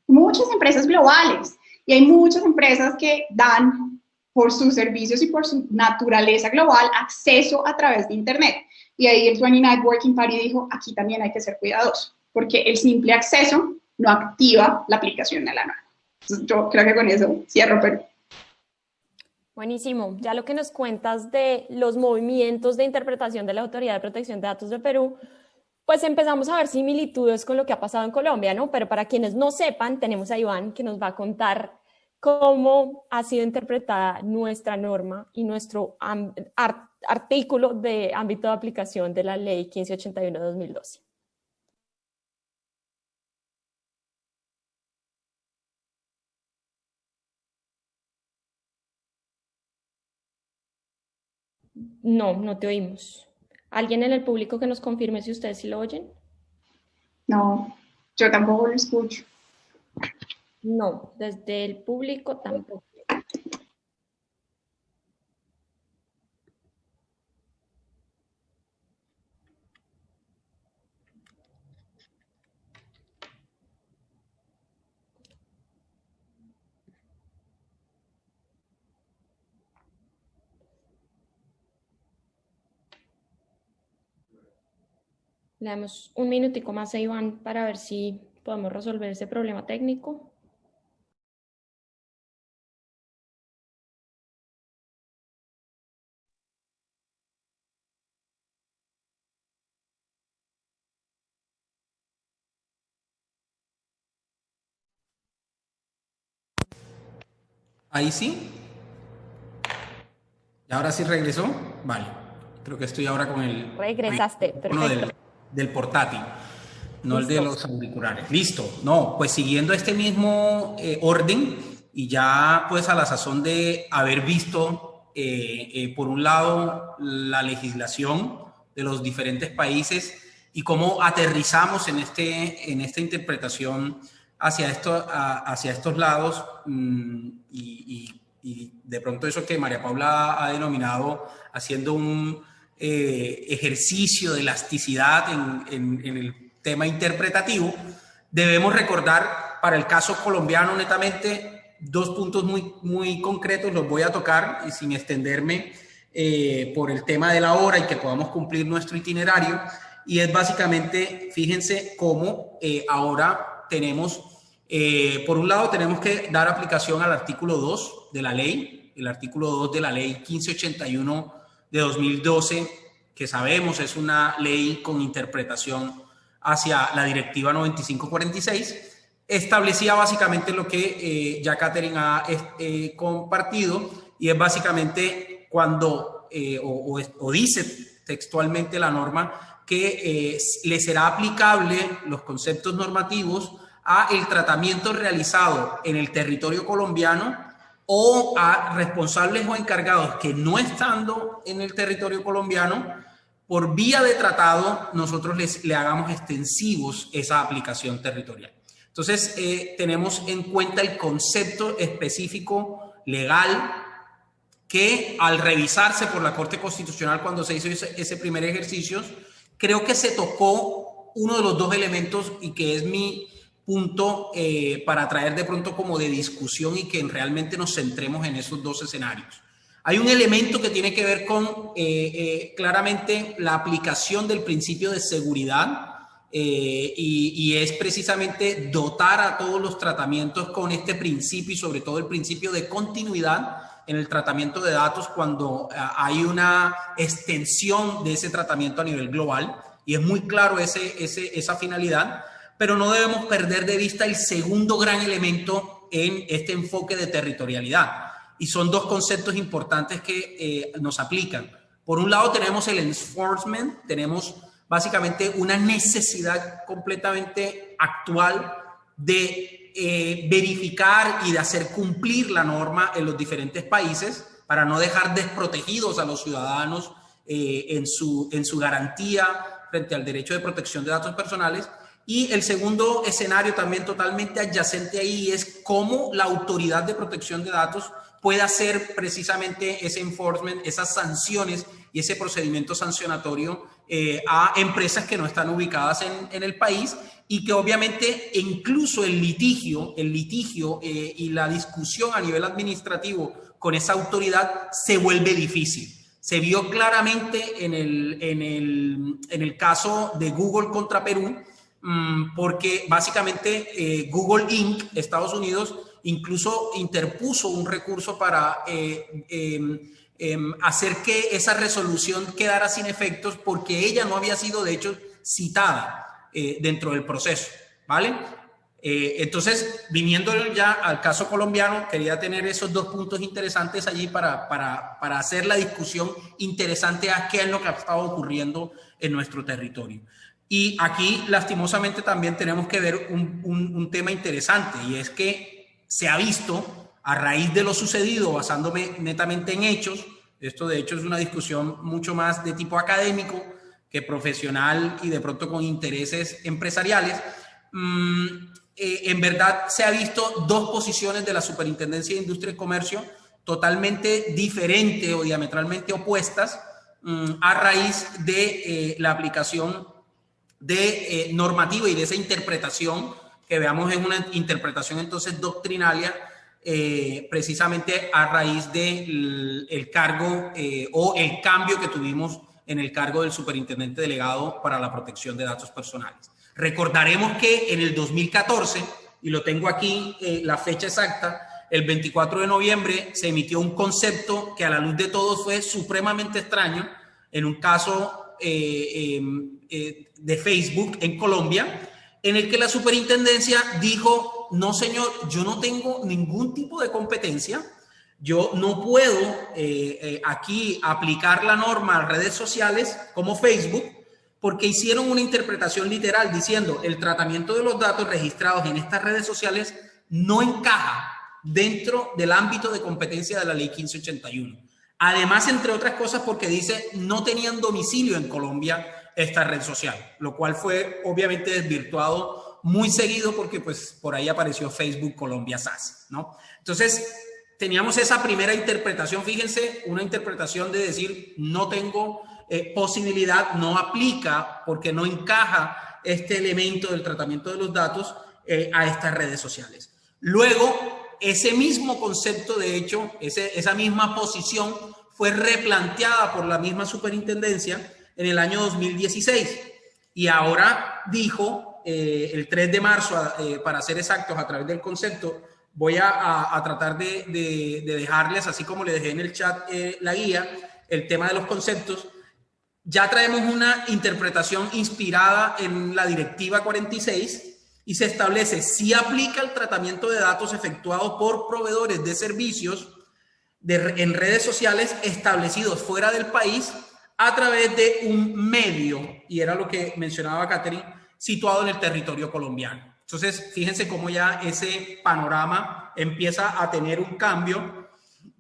D: Muchas empresas globales, y hay muchas empresas que dan, por sus servicios y por su naturaleza global, acceso a través de Internet. Y ahí el 29th Working Party dijo, aquí también hay que ser cuidadosos, porque el simple acceso no activa la aplicación de la norma. Entonces, yo creo que con eso cierro, pero...
A: Buenísimo. Ya lo que nos cuentas de los movimientos de interpretación de la Autoridad de Protección de Datos de Perú, pues empezamos a ver similitudes con lo que ha pasado en Colombia, ¿no? Pero para quienes no sepan, tenemos a Iván que nos va a contar cómo ha sido interpretada nuestra norma y nuestro artículo de ámbito de aplicación de la Ley 1581 de 2012. No, no te oímos. ¿Alguien en el público que nos confirme si ustedes sí lo oyen?
D: No, yo tampoco lo escucho.
A: No, desde el público tampoco. Le damos un minutico más a Iván para ver si podemos resolver ese problema técnico.
E: Ahí sí. ¿Y ahora sí regresó? Vale. Creo que estoy ahora con el...
A: Regresaste, perfecto.
E: Del portátil, no
A: Listo.
E: el de los auriculares. Listo. No, pues siguiendo este mismo orden y ya pues a la sazón de haber visto por un lado la legislación de los diferentes países y cómo aterrizamos en esta interpretación hacia estos lados y de pronto eso que María Paula ha denominado haciendo un ejercicio de elasticidad en el tema interpretativo, debemos recordar para el caso colombiano netamente dos puntos muy concretos, los voy a tocar y sin extenderme por el tema de la hora y que podamos cumplir nuestro itinerario, y es básicamente, fíjense cómo ahora tenemos, por un lado tenemos que dar aplicación al artículo 2 de la ley, el artículo 2 de la ley 1581 de 2012, que sabemos es una ley con interpretación hacia la directiva 9546, establecía básicamente lo que ya Catherine ha compartido, y es básicamente cuando, o dice textualmente la norma, que le será aplicable los conceptos normativos a el tratamiento realizado en el territorio colombiano o a responsables o encargados que no estando en el territorio colombiano, por vía de tratado, nosotros le hagamos extensivos esa aplicación territorial. Entonces, tenemos en cuenta el concepto específico legal que al revisarse por la Corte Constitucional cuando se hizo ese primer ejercicio, creo que se tocó uno de los dos elementos y que es mi punto para traer de pronto como de discusión y que realmente nos centremos en esos dos escenarios. Hay un elemento que tiene que ver con claramente la aplicación del principio de seguridad y es precisamente dotar a todos los tratamientos con este principio y sobre todo el principio de continuidad en el tratamiento de datos cuando hay una extensión de ese tratamiento a nivel global, y es muy claro esa finalidad. Pero no debemos perder de vista el segundo gran elemento en este enfoque de territorialidad. Y son dos conceptos importantes que nos aplican. Por un lado tenemos el enforcement, tenemos básicamente una necesidad completamente actual de verificar y de hacer cumplir la norma en los diferentes países para no dejar desprotegidos a los ciudadanos en su garantía frente al derecho de protección de datos personales. Y el segundo escenario también totalmente adyacente ahí es cómo la Autoridad de Protección de Datos puede hacer precisamente ese enforcement, esas sanciones y ese procedimiento sancionatorio a empresas que no están ubicadas en el país y que obviamente incluso el litigio y la discusión a nivel administrativo con esa autoridad se vuelve difícil. Se vio claramente en el caso de Google contra Perú, porque básicamente Google Inc., Estados Unidos, incluso interpuso un recurso para hacer que esa resolución quedara sin efectos porque ella no había sido, de hecho, citada dentro del proceso, ¿vale? Entonces, viniendo ya al caso colombiano, quería tener esos dos puntos interesantes allí para hacer la discusión interesante a qué es lo que ha estado ocurriendo en nuestro territorio. Y aquí, lastimosamente, también tenemos que ver un tema interesante, y es que se ha visto, a raíz de lo sucedido, basándome netamente en hechos, esto de hecho es una discusión mucho más de tipo académico que profesional y de pronto con intereses empresariales, en verdad se ha visto dos posiciones de la Superintendencia de Industria y Comercio totalmente diferentes o diametralmente opuestas a raíz de la aplicación de normativa y de esa interpretación que veamos en una interpretación entonces doctrinaria precisamente a raíz del cargo o el cambio que tuvimos en el cargo del superintendente delegado para la protección de datos personales. Recordaremos que en el 2014, y lo tengo aquí la fecha exacta, el 24 de noviembre se emitió un concepto que a la luz de todos fue supremamente extraño en un caso de Facebook en Colombia, en el que la superintendencia dijo: no señor, yo no tengo ningún tipo de competencia, yo no puedo aquí aplicar la norma a redes sociales como Facebook, porque hicieron una interpretación literal diciendo el tratamiento de los datos registrados en estas redes sociales no encaja dentro del ámbito de competencia de la ley 1581. Además, entre otras cosas, porque dice no tenían domicilio en Colombia esta red social, lo cual fue obviamente desvirtuado muy seguido porque pues por ahí apareció Facebook Colombia SAS, ¿no? Entonces teníamos esa primera interpretación, fíjense, una interpretación de decir no tengo posibilidad, no aplica porque no encaja este elemento del tratamiento de los datos a estas redes sociales. Luego, ese mismo concepto, de hecho, esa misma posición fue replanteada por la misma superintendencia en el año 2016 y ahora dijo el 3 de marzo, para ser exactos, a través del concepto, voy a tratar de dejarles, así como le dejé en el chat la guía, el tema de los conceptos. Ya traemos una interpretación inspirada en la Directiva 46 y se establece si aplica el tratamiento de datos efectuado por proveedores de servicios en redes sociales establecidos fuera del país a través de un medio, y era lo que mencionaba Catherine, situado en el territorio colombiano. Entonces, fíjense cómo ya ese panorama empieza a tener un cambio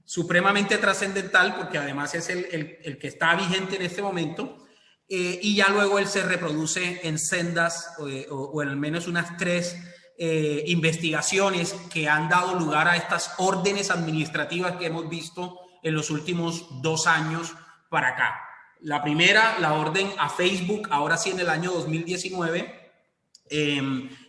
E: supremamente trascendental, porque además es el que está vigente en este momento, y ya luego él se reproduce en sendas o al menos unas 3 investigaciones que han dado lugar a estas órdenes administrativas que hemos visto en los últimos 2 años para acá. La primera, la orden a Facebook, ahora sí en el año 2019,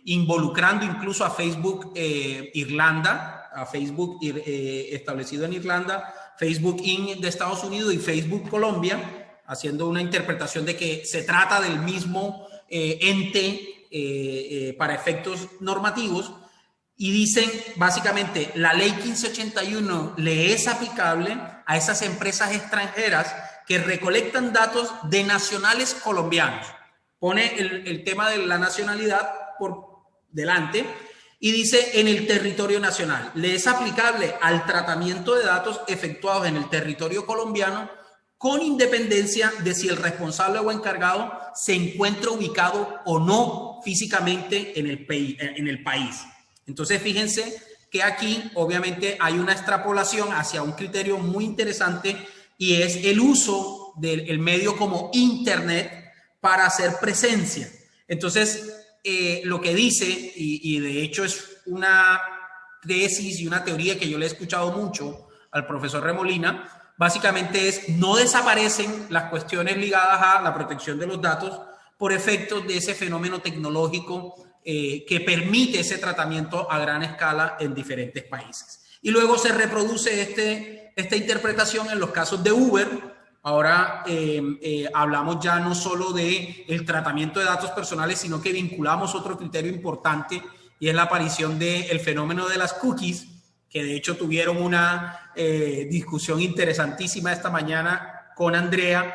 E: involucrando incluso a Facebook Irlanda, a Facebook establecido en Irlanda, Facebook Inc. de Estados Unidos y Facebook Colombia, haciendo una interpretación de que se trata del mismo ente para efectos normativos, y dicen básicamente la ley 1581 le es aplicable a esas empresas extranjeras que recolectan datos de nacionales colombianos. Pone el tema de la nacionalidad por delante y dice en el territorio nacional. Le es aplicable al tratamiento de datos efectuados en el territorio colombiano con independencia de si el responsable o encargado se encuentra ubicado o no físicamente en el país. Entonces, fíjense que aquí obviamente hay una extrapolación hacia un criterio muy interesante, y es el uso del medio como Internet para hacer presencia. Entonces, lo que dice, y de hecho es una tesis y una teoría que yo le he escuchado mucho al profesor Remolina, básicamente es: no desaparecen las cuestiones ligadas a la protección de los datos por efectos de ese fenómeno tecnológico que permite ese tratamiento a gran escala en diferentes países. Y luego se reproduce esta interpretación en los casos de Uber. Ahora hablamos ya no solo del tratamiento de datos personales, sino que vinculamos otro criterio importante, y es la aparición del fenómeno de las cookies, que de hecho tuvieron una discusión interesantísima esta mañana con Andrea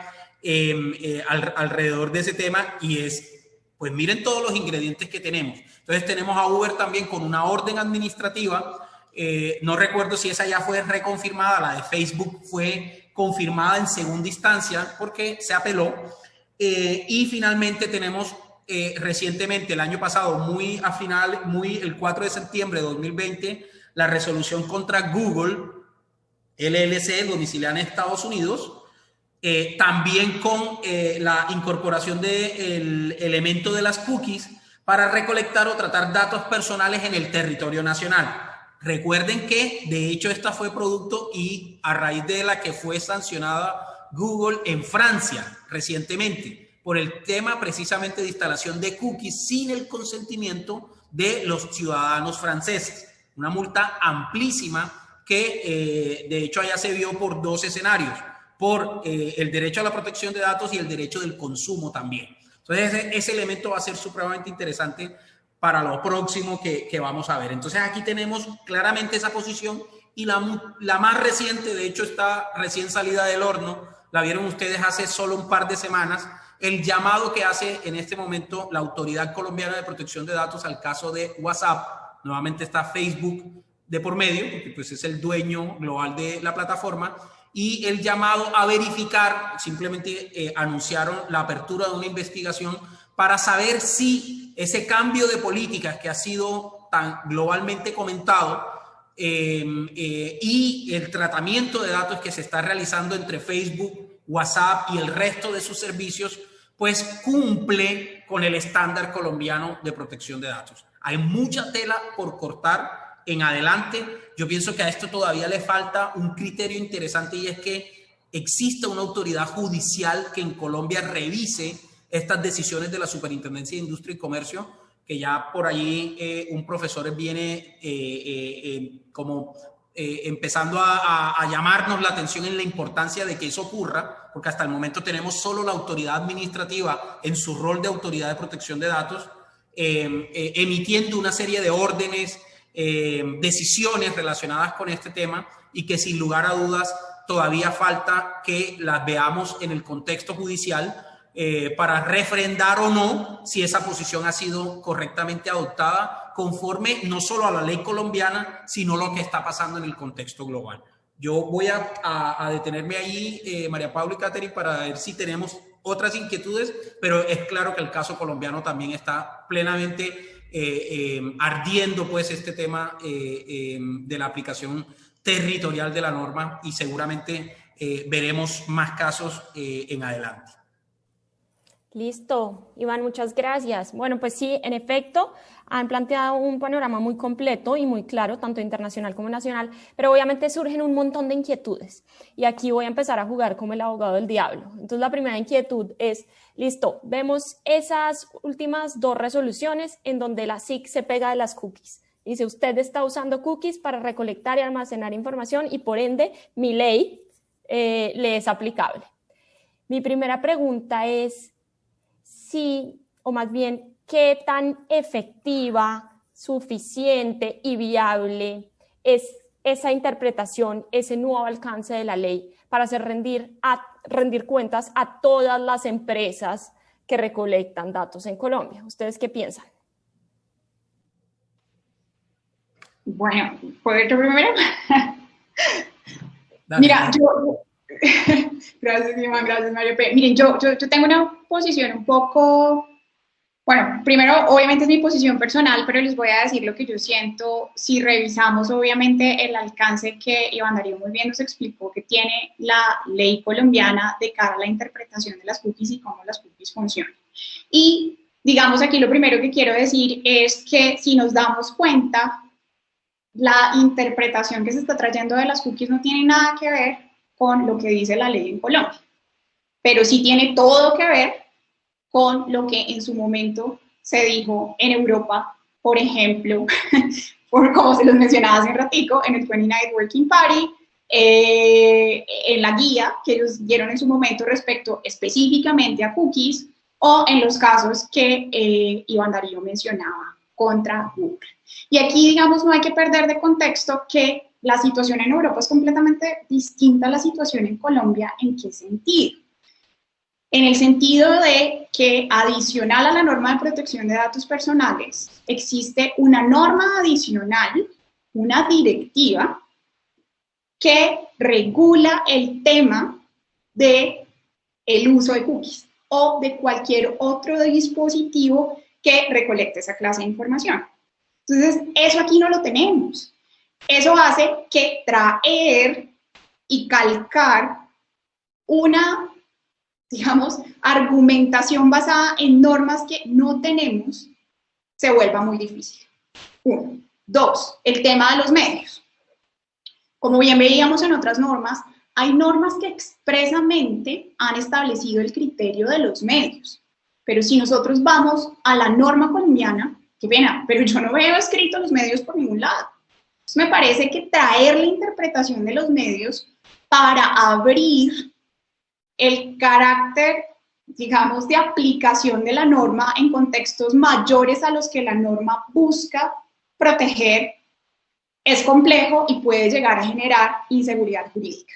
E: alrededor de ese tema, y es, pues miren todos los ingredientes que tenemos. Entonces tenemos a Uber también con una orden administrativa, no recuerdo si esa ya fue reconfirmada, la de Facebook fue confirmada en segunda instancia porque se apeló, y finalmente tenemos recientemente, el año pasado, el 4 de septiembre de 2020, la resolución contra Google LLC, domiciliada en Estados Unidos, también con la incorporación del elemento de las cookies para recolectar o tratar datos personales en el territorio nacional. Recuerden que, de hecho, esta fue producto y a raíz de la que fue sancionada Google en Francia recientemente, por el tema precisamente de instalación de cookies sin el consentimiento de los ciudadanos franceses. Una multa amplísima que, de hecho, allá se vio por dos escenarios, por el derecho a la protección de datos y el derecho del consumo también. Entonces, ese elemento va a ser supremamente interesante para lo próximo que vamos a ver. Entonces, aquí tenemos claramente esa posición, y la más reciente, de hecho, está recién salida del horno, la vieron ustedes hace solo un par de semanas, el llamado que hace en este momento la Autoridad Colombiana de Protección de Datos al caso de WhatsApp. Nuevamente está Facebook de por medio, porque pues es el dueño global de la plataforma, y el llamado a verificar, simplemente anunciaron la apertura de una investigación para saber si ese cambio de políticas que ha sido tan globalmente comentado y el tratamiento de datos que se está realizando entre Facebook, WhatsApp y el resto de sus servicios, pues cumple con el estándar colombiano de protección de datos. Hay mucha tela por cortar en adelante. Yo pienso que a esto todavía le falta un criterio interesante, y es que exista una autoridad judicial que en Colombia revise estas decisiones de la Superintendencia de Industria y Comercio, que ya por ahí un profesor viene empezando a llamarnos la atención en la importancia de que eso ocurra, porque hasta el momento tenemos solo la autoridad administrativa en su rol de autoridad de protección de datos, emitiendo una serie de órdenes, decisiones relacionadas con este tema, y que sin lugar a dudas todavía falta que las veamos en el contexto judicial para refrendar o no si esa posición ha sido correctamente adoptada conforme no solo a la ley colombiana, sino lo que está pasando en el contexto global. Yo voy a detenerme ahí, María Paula y Catherine, para ver si tenemos otras inquietudes, pero es claro que el caso colombiano también está plenamente ardiendo, pues, este tema de la aplicación territorial de la norma, y seguramente veremos más casos en adelante.
A: Listo, Iván, muchas gracias. Bueno, pues sí, en efecto, han planteado un panorama muy completo y muy claro, tanto internacional como nacional, pero obviamente surgen un montón de inquietudes. Y aquí voy a empezar a jugar como el abogado del diablo. Entonces, la primera inquietud es, listo, vemos esas últimas dos resoluciones en donde la SIC se pega de las cookies. Dice, usted está usando cookies para recolectar y almacenar información y por ende mi ley le es aplicable. Mi primera pregunta es, sí, o más bien, ¿qué tan efectiva, suficiente y viable es esa interpretación, ese nuevo alcance de la ley para hacer rendir cuentas a todas las empresas que recolectan datos en Colombia? ¿Ustedes qué piensan?
D: Bueno, ¿puedo ir yo primero?
E: Dale.
D: Mira, gracias, Iván, gracias, Mario P. Miren, yo tengo una posición un poco, bueno, primero, obviamente es mi posición personal, pero les voy a decir lo que yo siento si revisamos, obviamente, el alcance que Iván Darío muy bien nos explicó que tiene la ley colombiana de cara a la interpretación de las cookies y cómo las cookies funcionan. Y, digamos, aquí lo primero que quiero decir es que si nos damos cuenta, la interpretación que se está trayendo de las cookies no tiene nada que ver con lo que dice la ley en Colombia, pero sí tiene todo que ver con lo que en su momento se dijo en Europa, por ejemplo, como se los mencionaba hace un ratico, en el 29th Working Party, en la guía que ellos dieron en su momento respecto específicamente a cookies, o en los casos que Iván Darío mencionaba contra Google. Y aquí, digamos, no hay que perder de contexto que la situación en Europa es completamente distinta a la situación en Colombia. ¿En qué sentido? En el sentido de que adicional a la norma de protección de datos personales, existe una norma adicional, una directiva, que regula el tema de el uso de cookies o de cualquier otro dispositivo que recolecte esa clase de información. Entonces, eso aquí no lo tenemos. Eso hace que traer y calcar una, digamos, argumentación basada en normas que no tenemos se vuelva muy difícil. 1. 2. El tema de los medios. Como bien veíamos en otras normas, hay normas que expresamente han establecido el criterio de los medios. Pero si nosotros vamos a la norma colombiana, qué pena, pero yo no veo escrito los medios por ningún lado. Entonces me parece que traer la interpretación de los medios para abrir el carácter, digamos, de aplicación de la norma en contextos mayores a los que la norma busca proteger es complejo y puede llegar a generar inseguridad jurídica.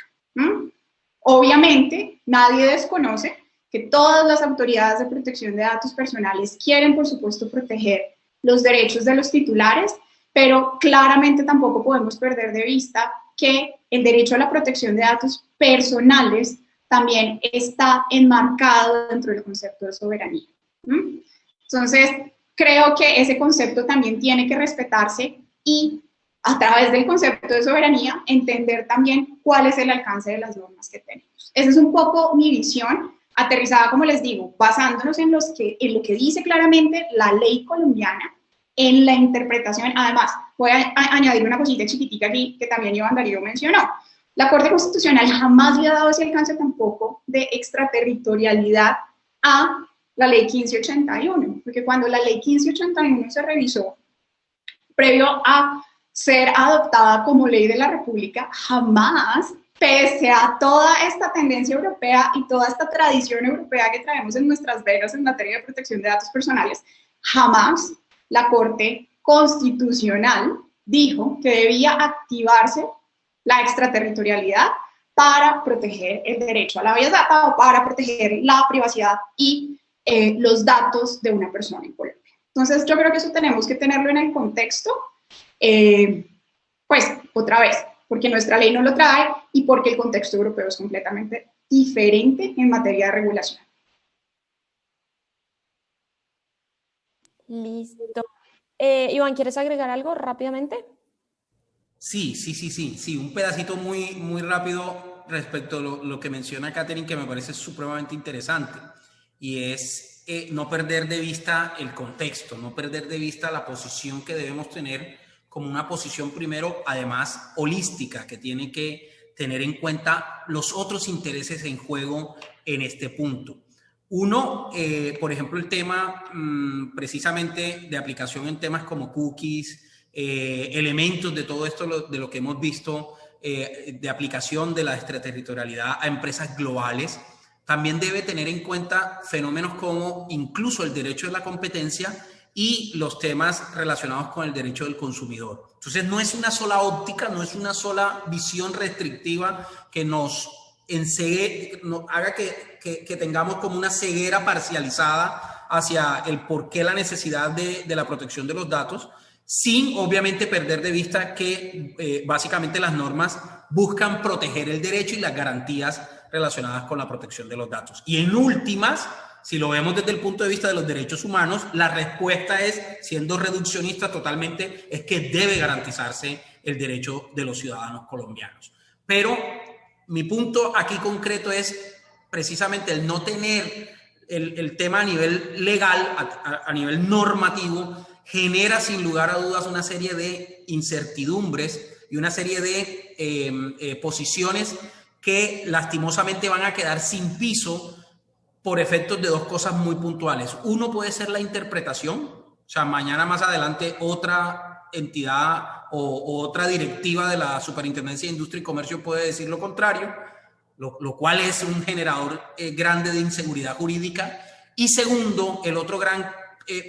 D: Obviamente, nadie desconoce que todas las autoridades de protección de datos personales quieren, por supuesto, proteger los derechos de los titulares, pero claramente tampoco podemos perder de vista que el derecho a la protección de datos personales también está enmarcado dentro del concepto de soberanía. Entonces, creo que ese concepto también tiene que respetarse y a través del concepto de soberanía entender también cuál es el alcance de las normas que tenemos. Esa es un poco mi visión, aterrizada, como les digo, basándonos en lo que dice claramente la ley colombiana, en la interpretación. Además, voy a añadir una cosita chiquitica aquí que también Iván Darío mencionó. La Corte Constitucional jamás le ha dado ese alcance tampoco de extraterritorialidad a la ley 1581, porque cuando la ley 1581 se revisó, previo a ser adoptada como ley de la República, jamás, pese a toda esta tendencia europea y toda esta tradición europea que traemos en nuestras venas en materia de protección de datos personales, jamás la Corte Constitucional dijo que debía activarse la extraterritorialidad para proteger el derecho a la bella data o para proteger la privacidad y los datos de una persona en Colombia. Entonces, yo creo que eso tenemos que tenerlo en el contexto, pues, otra vez, porque nuestra ley no lo trae y porque el contexto europeo es completamente diferente en materia de regulación.
A: Listo. Iván, ¿quieres agregar algo rápidamente?
E: Sí, un pedacito muy rápido respecto a lo que menciona Catherine, que me parece supremamente interesante, y es no perder de vista el contexto, no perder de vista la posición que debemos tener como una posición primero, además, holística, que tiene que tener en cuenta los otros intereses en juego en este punto. Uno, por ejemplo, el tema precisamente de aplicación en temas como cookies, elementos de todo esto, de lo que hemos visto, de aplicación de la extraterritorialidad a empresas globales, también debe tener en cuenta fenómenos como incluso el derecho de la competencia y los temas relacionados con el derecho del consumidor. Entonces, no es una sola óptica, no es una sola visión restrictiva que nos haga que tengamos como una ceguera parcializada hacia el por qué la necesidad de la protección de los datos, sin obviamente perder de vista que básicamente las normas buscan proteger el derecho y las garantías relacionadas con la protección de los datos. Y en últimas, si lo vemos desde el punto de vista de los derechos humanos, la respuesta es, siendo reduccionista totalmente, es que debe garantizarse el derecho de los ciudadanos colombianos. Pero mi punto aquí concreto es precisamente el no tener el tema a nivel legal, a nivel normativo, genera sin lugar a dudas una serie de incertidumbres y una serie de posiciones que lastimosamente van a quedar sin piso por efectos de dos cosas muy puntuales. Uno puede ser la interpretación, o sea, mañana más adelante otra entidad o otra directiva de la Superintendencia de Industria y Comercio puede decir lo contrario, lo cual es un generador grande de inseguridad jurídica. Y segundo, el otro gran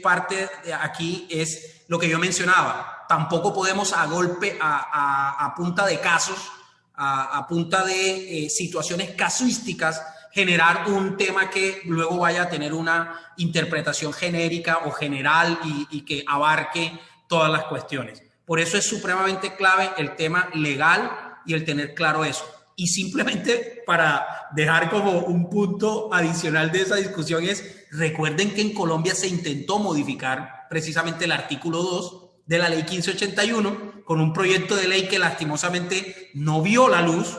E: parte de aquí es lo que yo mencionaba. Tampoco podemos a golpe, a punta de casos, a punta de situaciones casuísticas, generar un tema que luego vaya a tener una interpretación genérica o general y que abarque todas las cuestiones. Por eso es supremamente clave el tema legal y el tener claro eso. Y simplemente para dejar como un punto adicional de esa discusión es, recuerden que en Colombia se intentó modificar precisamente el artículo 2 de la ley 1581 con un proyecto de ley que lastimosamente no vio la luz.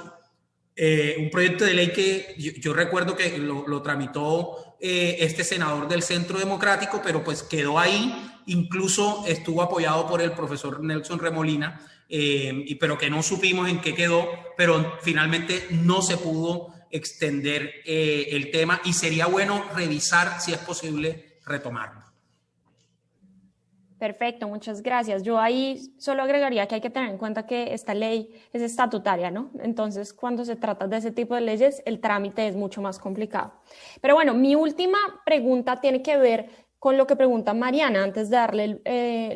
E: Un proyecto de ley que yo recuerdo que lo tramitó este senador del Centro Democrático, pero pues quedó ahí, incluso estuvo apoyado por el profesor Nelson Remolina, pero que no supimos en qué quedó, pero finalmente no se pudo extender el tema y sería bueno revisar si es posible retomarlo.
A: Perfecto, muchas gracias. Yo ahí solo agregaría que hay que tener en cuenta que esta ley es estatutaria, ¿no? Entonces, cuando se trata de ese tipo de leyes, el trámite es mucho más complicado. Pero bueno, mi última pregunta tiene que ver con lo que pregunta Mariana antes de darle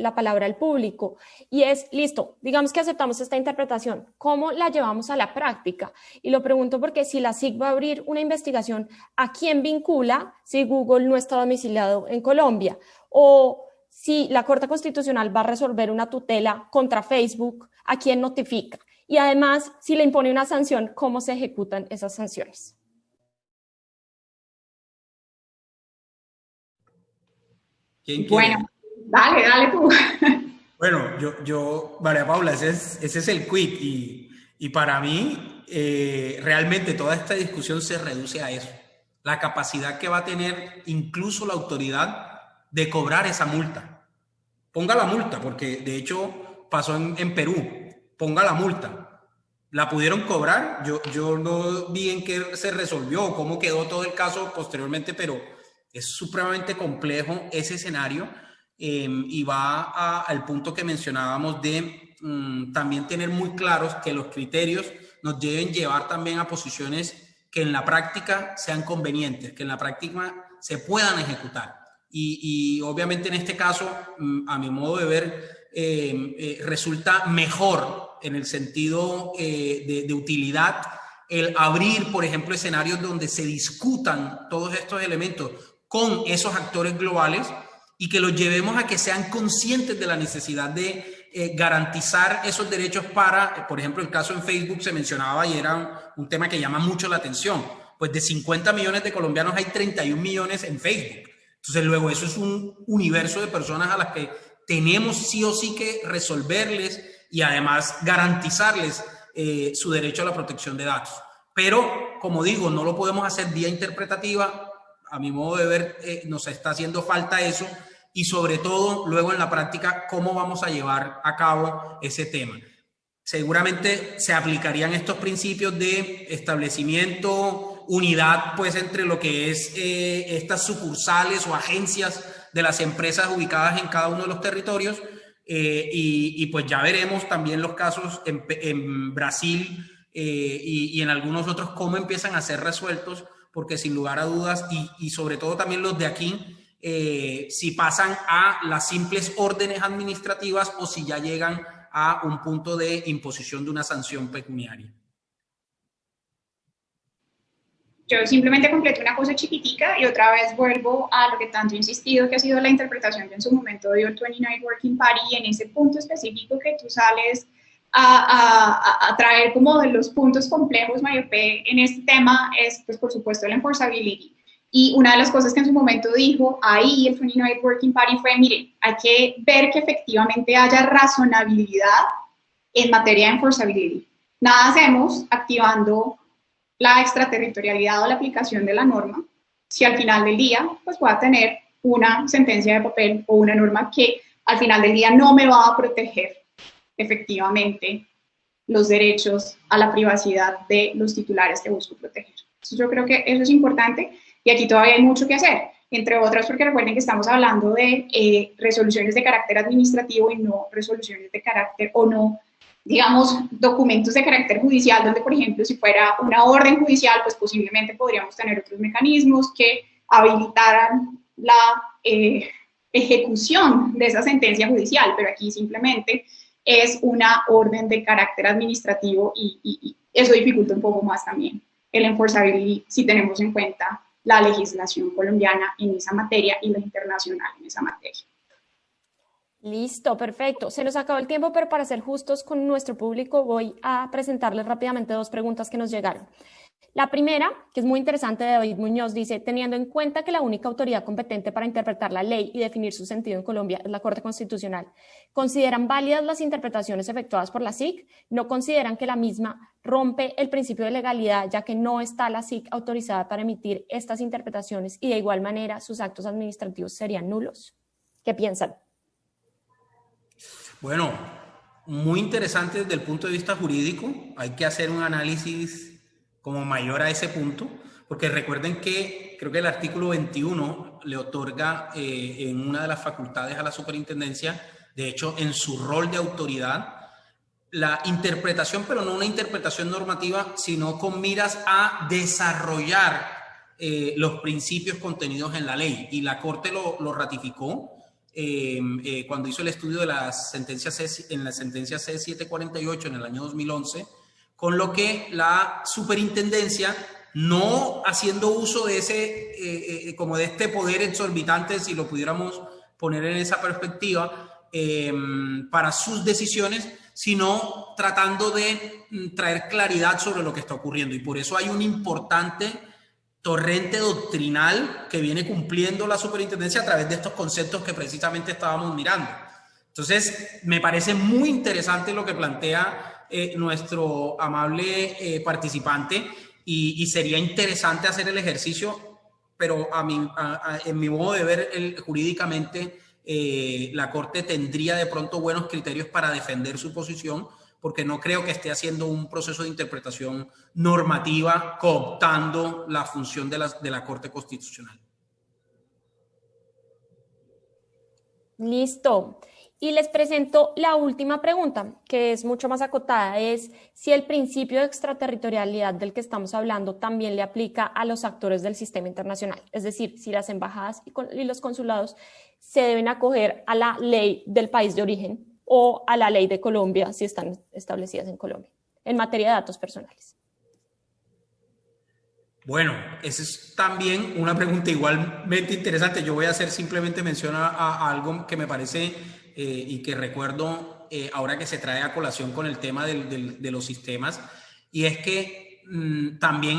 A: la palabra al público. Y es, listo, digamos que aceptamos esta interpretación, ¿cómo la llevamos a la práctica? Y lo pregunto porque si la SIC va a abrir una investigación, ¿a quién vincula si Google no está domiciliado en Colombia? O si la Corte Constitucional va a resolver una tutela contra Facebook, ¿a quién notifica? Y además, si le impone una sanción, ¿cómo se ejecutan esas sanciones?
D: Bueno, dale tú.
E: Bueno, María Paula, ese es el quid y para mí realmente toda esta discusión se reduce a eso, la capacidad que va a tener incluso la autoridad de cobrar esa multa. Ponga la multa, porque de hecho pasó en Perú, ponga la multa. ¿La pudieron cobrar? Yo no vi en qué se resolvió, cómo quedó todo el caso posteriormente, pero es supremamente complejo ese escenario y va al punto que mencionábamos de también tener muy claros que los criterios nos deben llevar también a posiciones que en la práctica sean convenientes, que en la práctica se puedan ejecutar. Y obviamente en este caso, a mi modo de ver, resulta mejor en el sentido de utilidad el abrir, por ejemplo, escenarios donde se discutan todos estos elementos con esos actores globales y que los llevemos a que sean conscientes de la necesidad de garantizar esos derechos para, por ejemplo, el caso en Facebook se mencionaba y era un tema que llama mucho la atención. Pues de 50 millones de colombianos hay 31 millones en Facebook. Entonces luego eso es un universo de personas a las que tenemos sí o sí que resolverles y además garantizarles su derecho a la protección de datos. Pero, como digo, no lo podemos hacer vía interpretativa. A mi modo de ver, nos está haciendo falta eso y sobre todo luego en la práctica, cómo vamos a llevar a cabo ese tema. Seguramente se aplicarían estos principios de establecimiento, unidad pues entre lo que es estas sucursales o agencias de las empresas ubicadas en cada uno de los territorios y pues ya veremos también los casos en Brasil y en algunos otros cómo empiezan a ser resueltos, porque sin lugar a dudas y sobre todo también los de aquí, si pasan a las simples órdenes administrativas o si ya llegan a un punto de imposición de una sanción pecuniaria.
D: Yo simplemente completo una cosa chiquitica y otra vez vuelvo a lo que tanto he insistido, que ha sido la interpretación que en su momento dio el 29 Working Party, y en ese punto específico que tú sales a traer como de los puntos complejos, Mario P, en este tema es, pues, por supuesto, el enforceability. Y una de las cosas que en su momento dijo ahí el 29 Working Party fue, miren, hay que ver que efectivamente haya razonabilidad en materia de enforceability. Nada hacemos activando la extraterritorialidad o la aplicación de la norma si al final del día pues voy a tener una sentencia de papel o una norma que al final del día no me va a proteger efectivamente los derechos a la privacidad de los titulares que busco proteger. Entonces yo creo que eso es importante y aquí todavía hay mucho que hacer, entre otras porque recuerden que estamos hablando de resoluciones de carácter administrativo y no resoluciones de carácter o no, digamos, documentos de carácter judicial, donde, por ejemplo, si fuera una orden judicial, pues posiblemente podríamos tener otros mecanismos que habilitaran ejecución de esa sentencia judicial, pero aquí simplemente es una orden de carácter administrativo y eso dificulta un poco más también el enforceability si tenemos en cuenta la legislación colombiana en esa materia y la internacional en esa materia.
A: Listo, perfecto. Se nos acabó el tiempo, pero para ser justos con nuestro público voy a presentarles rápidamente 2 preguntas que nos llegaron. La primera, que es muy interesante, de David Muñoz, dice: teniendo en cuenta que la única autoridad competente para interpretar la ley y definir su sentido en Colombia es la Corte Constitucional, ¿consideran válidas las interpretaciones efectuadas por la SIC? ¿No consideran que la misma rompe el principio de legalidad, ya que no está la SIC autorizada para emitir estas interpretaciones y de igual manera sus actos administrativos serían nulos? ¿Qué piensan?
E: Bueno, muy interesante desde el punto de vista jurídico. Hay que hacer un análisis como mayor a ese punto, porque recuerden que creo que el artículo 21 le otorga en una de las facultades a la superintendencia, de hecho en su rol de autoridad, la interpretación, pero no una interpretación normativa, sino con miras a desarrollar los principios contenidos en la ley, y la Corte lo ratificó cuando hizo el estudio de las sentencias en la sentencia C748 en el año 2011, con lo que la superintendencia, no haciendo uso de ese, como de este poder exorbitante, si lo pudiéramos poner en esa perspectiva, para sus decisiones, sino tratando de traer claridad sobre lo que está ocurriendo. Y por eso hay un importante torrente doctrinal que viene cumpliendo la superintendencia a través de estos conceptos que precisamente estábamos mirando. Entonces, me parece muy interesante lo que plantea nuestro amable participante, y sería interesante hacer el ejercicio, pero en mi modo de ver, jurídicamente, la Corte tendría de pronto buenos criterios para defender su posición, porque no creo que esté haciendo un proceso de interpretación normativa cooptando la función de la Corte Constitucional.
A: Listo. Y les presento la última pregunta, que es mucho más acotada, es si el principio de extraterritorialidad del que estamos hablando también le aplica a los actores del sistema internacional. Es decir, si las embajadas y los consulados se deben acoger a la ley del país de origen o a la ley de Colombia, si están establecidas en Colombia, en materia de datos personales.
E: Bueno, esa es también una pregunta igualmente interesante. Yo voy a hacer simplemente mención a algo que me parece y que recuerdo ahora que se trae a colación con el tema de los sistemas, y es que también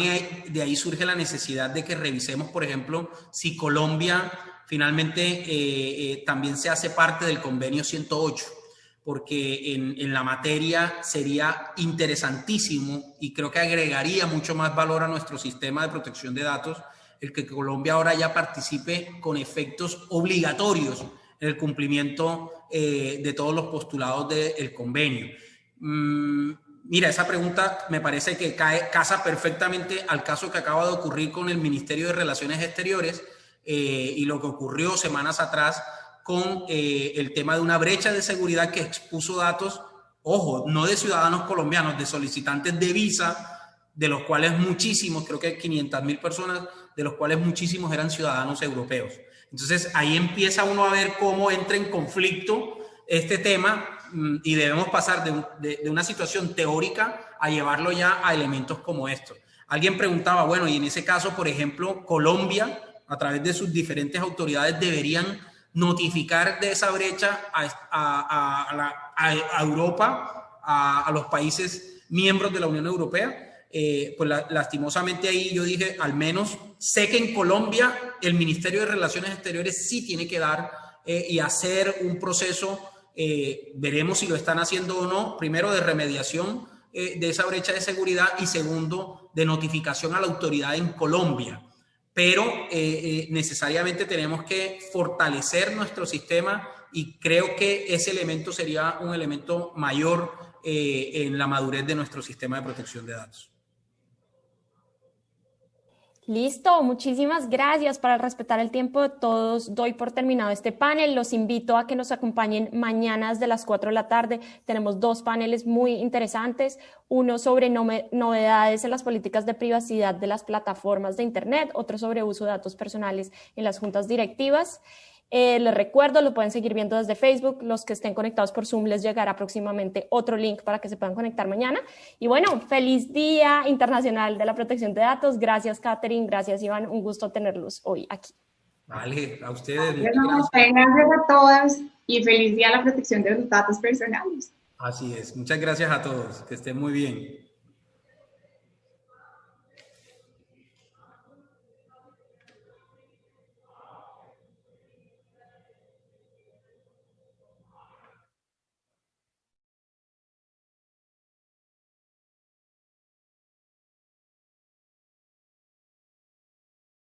E: de ahí surge la necesidad de que revisemos, por ejemplo, si Colombia finalmente también se hace parte del convenio 108, porque en la materia sería interesantísimo y creo que agregaría mucho más valor a nuestro sistema de protección de datos el que Colombia ahora ya participe con efectos obligatorios en el cumplimiento de todos los postulados del convenio. Mira, esa pregunta me parece que casa perfectamente al caso que acaba de ocurrir con el Ministerio de Relaciones Exteriores y lo que ocurrió semanas atrás con el tema de una brecha de seguridad que expuso datos, ojo, no de ciudadanos colombianos, de solicitantes de visa, de los cuales muchísimos, creo que 500.000 personas, de los cuales muchísimos eran ciudadanos europeos. Entonces ahí empieza uno a ver cómo entra en conflicto este tema y debemos pasar de una situación teórica a llevarlo ya a elementos como estos. Alguien preguntaba, bueno, y en ese caso, por ejemplo, Colombia, a través de sus diferentes autoridades, deberían notificar de esa brecha a Europa, a los países miembros de la Unión Europea. Pues lastimosamente ahí yo dije, al menos sé que en Colombia el Ministerio de Relaciones Exteriores sí tiene que dar y hacer un proceso, veremos si lo están haciendo o no, primero de remediación de esa brecha de seguridad y segundo de notificación a la autoridad en Colombia. Pero necesariamente tenemos que fortalecer nuestro sistema y creo que ese elemento sería un elemento mayor en la madurez de nuestro sistema de protección de datos.
A: Listo, muchísimas gracias. Para respetar el tiempo de todos, doy por terminado este panel. Los invito a que nos acompañen mañana desde las 4 de la tarde. Tenemos 2 paneles muy interesantes, uno sobre novedades en las políticas de privacidad de las plataformas de Internet, otro sobre uso de datos personales en las juntas directivas. Les recuerdo, lo pueden seguir viendo desde Facebook. Los que estén conectados por Zoom les llegará próximamente otro link para que se puedan conectar mañana. Y bueno, feliz Día Internacional de la Protección de Datos. Gracias, Catherine. Gracias, Iván. Un gusto tenerlos hoy aquí.
E: Vale, a ustedes.
D: Gracias a todos y feliz Día a la Protección de los Datos Personales.
E: Así es. Muchas gracias a todos. Que estén muy bien.